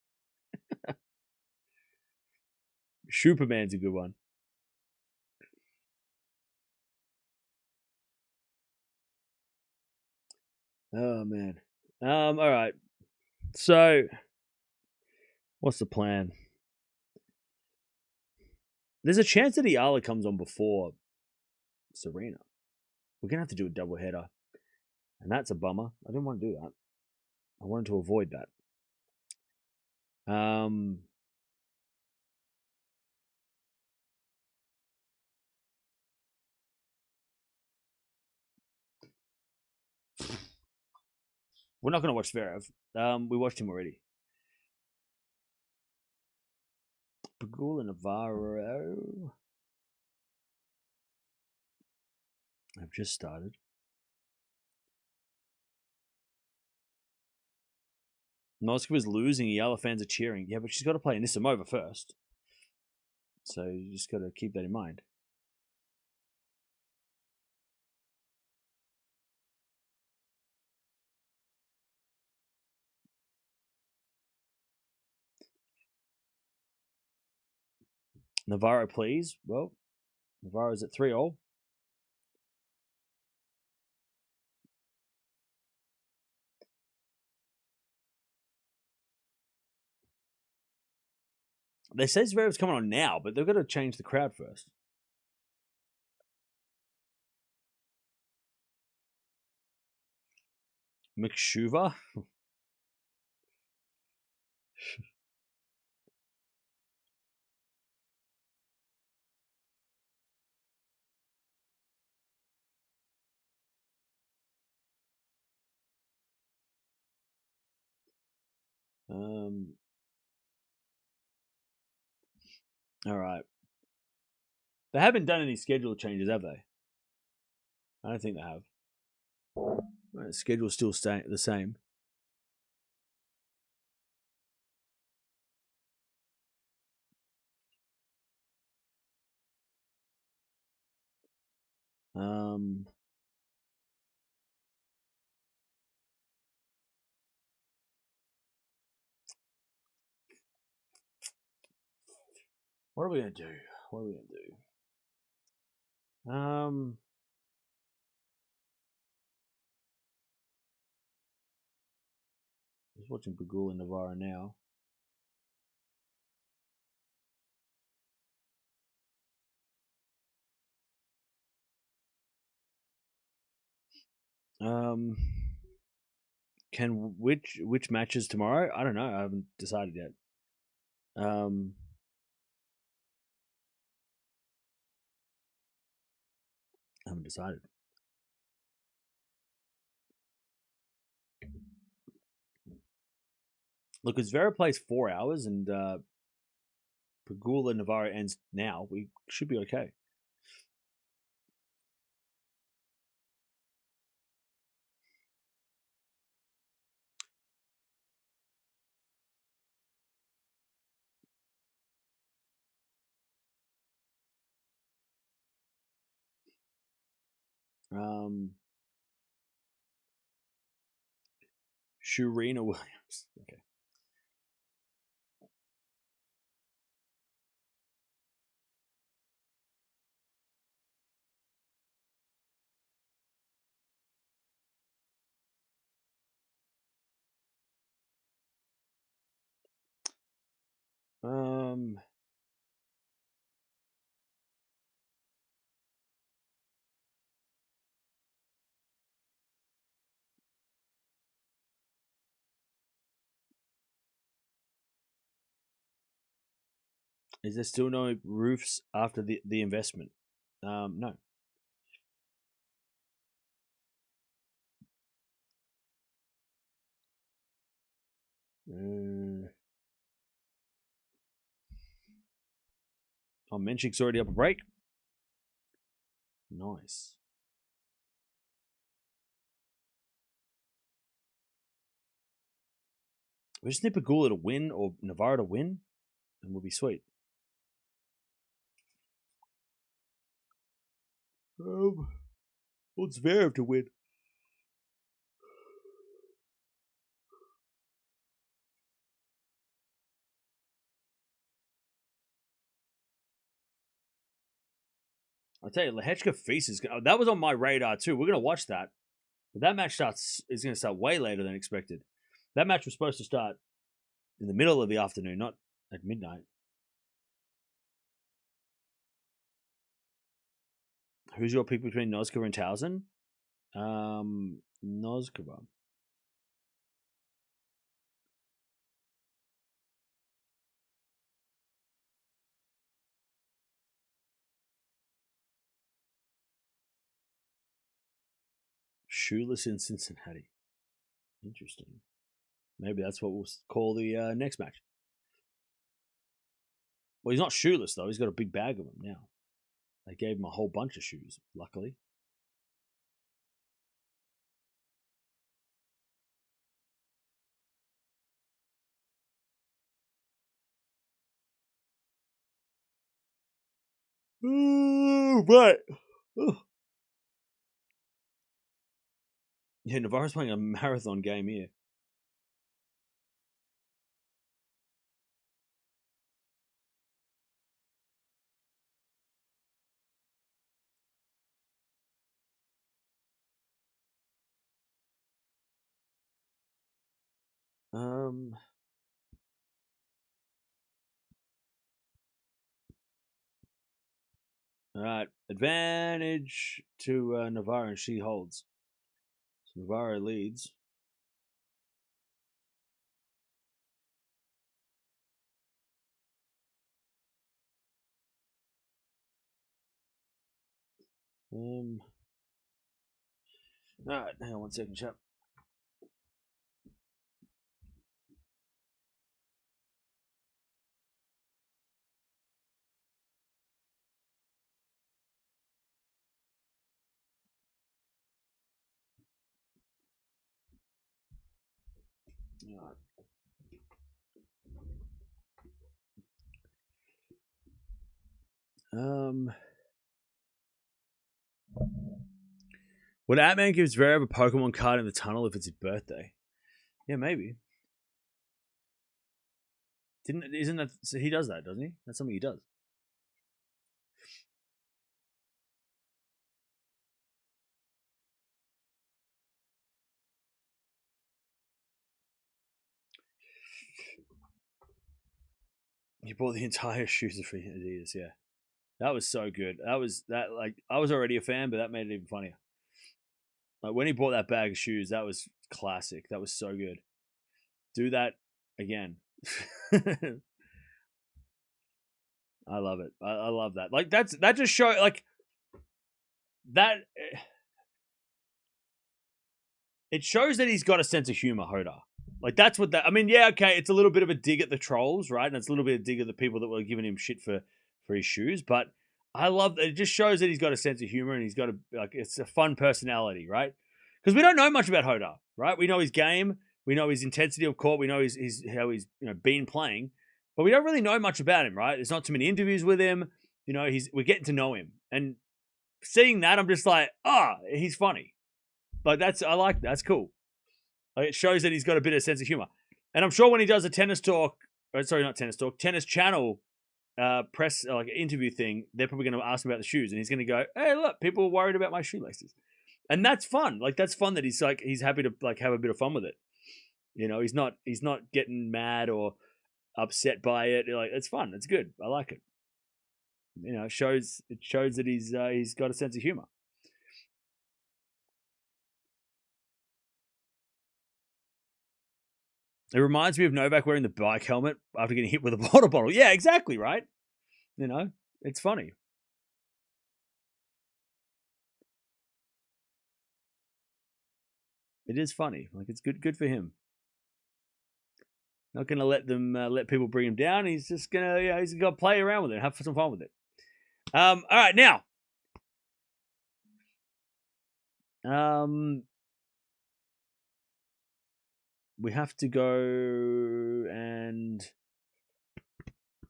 Superman's a good one. Oh man. All right. So, what's the plan? There's a chance that Eala comes on before Serena. We're gonna have to do a double header, and that's a bummer. I didn't want to do that. I wanted to avoid that. We're not gonna watch Zverev. We watched him already. Pagula Navarro. I've just started. Moskova's losing. Eala fans are cheering. Yeah, but she's got to play Anisimova first. So you just got to keep that in mind. Navarro, please. Well, Navarro's at 3-0. They say Zverev's coming on now, but they've got to change the crowd first. McShuva? All right. They haven't done any schedule changes, have they? I don't think they have. The schedule's still staying the same. What are we gonna do? What are we gonna do? I was watching Pagula and Navarro now. Can which matches tomorrow? I don't know. I haven't decided yet. I haven't decided. Look, as Vera plays 4 hours and Pagula Navarro ends now, we should be okay. Sharina Williams. Okay. Is there still no roofs after the investment? No. Oh, Menchik's already up a break. Nice. We just need Pegula to win or Navarro to win, and we'll be sweet. What's Zverev to win? I'll tell you, Lehechka Feast that was on my radar too. We're gonna watch that, but that match is gonna start way later than expected. That match was supposed to start in the middle of the afternoon, not at midnight. Who's your pick between Noskova and Towson? Noskova. Shoeless in Cincinnati. Interesting. Maybe that's what we'll call the next match. Well, he's not shoeless, though. He's got a big bag of them now. They gave him a whole bunch of shoes, luckily. Right. Yeah, Navarro's playing a marathon game here. All right, advantage to Navarro, and she holds. So Navarro leads. All right, hang on 1 second, chap. All right. Would Atman give Zverev a Pokemon card in the tunnel if it's his birthday? Yeah, maybe. Isn't that so? He does that, doesn't he? That's something he does. You bought the entire shoes for Adidas, yeah. That was so good. I was already a fan, but that made it even funnier. Like when he bought that bag of shoes, that was classic. That was so good. Do that again. I love it. I love that. Like that just shows like that. It shows that he's got a sense of humor, Hodar. Like that's what that. I mean, yeah, okay, it's a little bit of a dig at the trolls, right? And it's a little bit of a dig at the people that were giving him shit for his shoes. But I love that. It just shows that he's got a sense of humor and he's got it's a fun personality, right? Because we don't know much about Hodar, right? We know his game, we know his intensity of court, we know how he's been playing, but we don't really know much about him, right? There's not too many interviews with him. We're getting to know him, and seeing that, I'm just like, he's funny. Like that's cool. Like it shows that he's got a bit of sense of humor. And I'm sure when he does a tennis talk, tennis channel press like interview thing, they're probably going to ask him about the shoes, and he's going to go, "Hey, look, people are worried about my shoelaces," and that's fun. Like that's fun that he's happy to like have a bit of fun with it. He's not getting mad or upset by it. Like it's fun. It's good. I like it. It shows that he's got a sense of humor. It reminds me of Novak wearing the bike helmet after getting hit with a water bottle. Yeah, exactly, right? It's funny. It is funny. Like it's good for him. Not gonna let people bring him down. He's just gonna he's gonna play around with it, have some fun with it. All right, now. We have to go and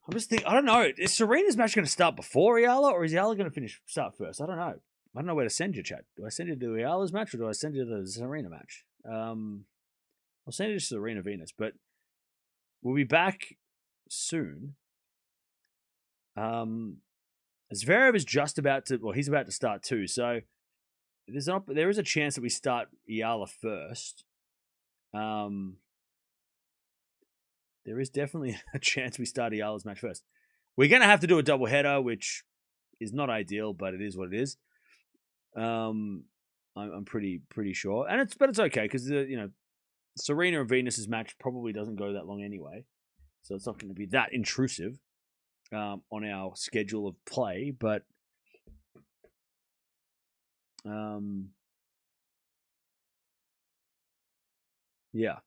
I'm just thinking. I don't know. Is Serena's match going to start before Eala, or is Eala going to start first? I don't know. I don't know where to send you, chat. Do I send you to Eala's match, or do I send you to the Serena match? I'll send you to Serena Venus, but we'll be back soon. Zverev is just about to. Well, he's about to start too. So there is a chance that we start Eala first. There is definitely a chance we start Eala's match first. We're going to have to do a double header, which is not ideal, but it is what it is. I'm pretty sure, and it's okay because Serena and Venus's match probably doesn't go that long anyway, so it's not going to be that intrusive on our schedule of play. But yeah.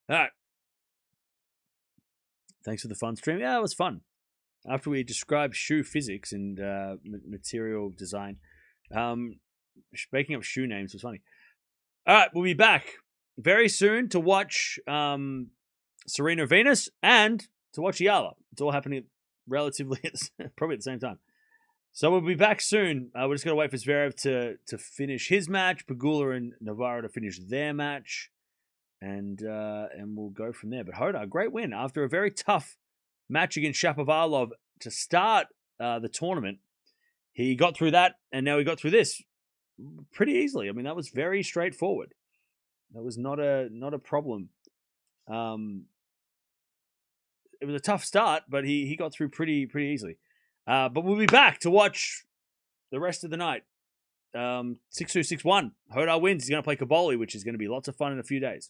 All right. Thanks for the fun stream. Yeah, it was fun. After we described shoe physics and material design, making up shoe names was funny. All right, we'll be back very soon to watch Serena Venus and to watch Eala. It's all happening relatively probably at the same time. So we'll be back soon. We're just going to wait for Zverev to finish his match, Pegula and Navarro to finish their match, and we'll go from there. But Jodar, great win after a very tough match against Shapovalov to start the tournament. He got through that, and now he got through this pretty easily. I mean, that was very straightforward. That was not a problem. It was a tough start, but he got through pretty easily. But we'll be back to watch the rest of the night. 6-2, 6-1. Jodar wins. He's going to play Kaboli, which is going to be lots of fun in a few days.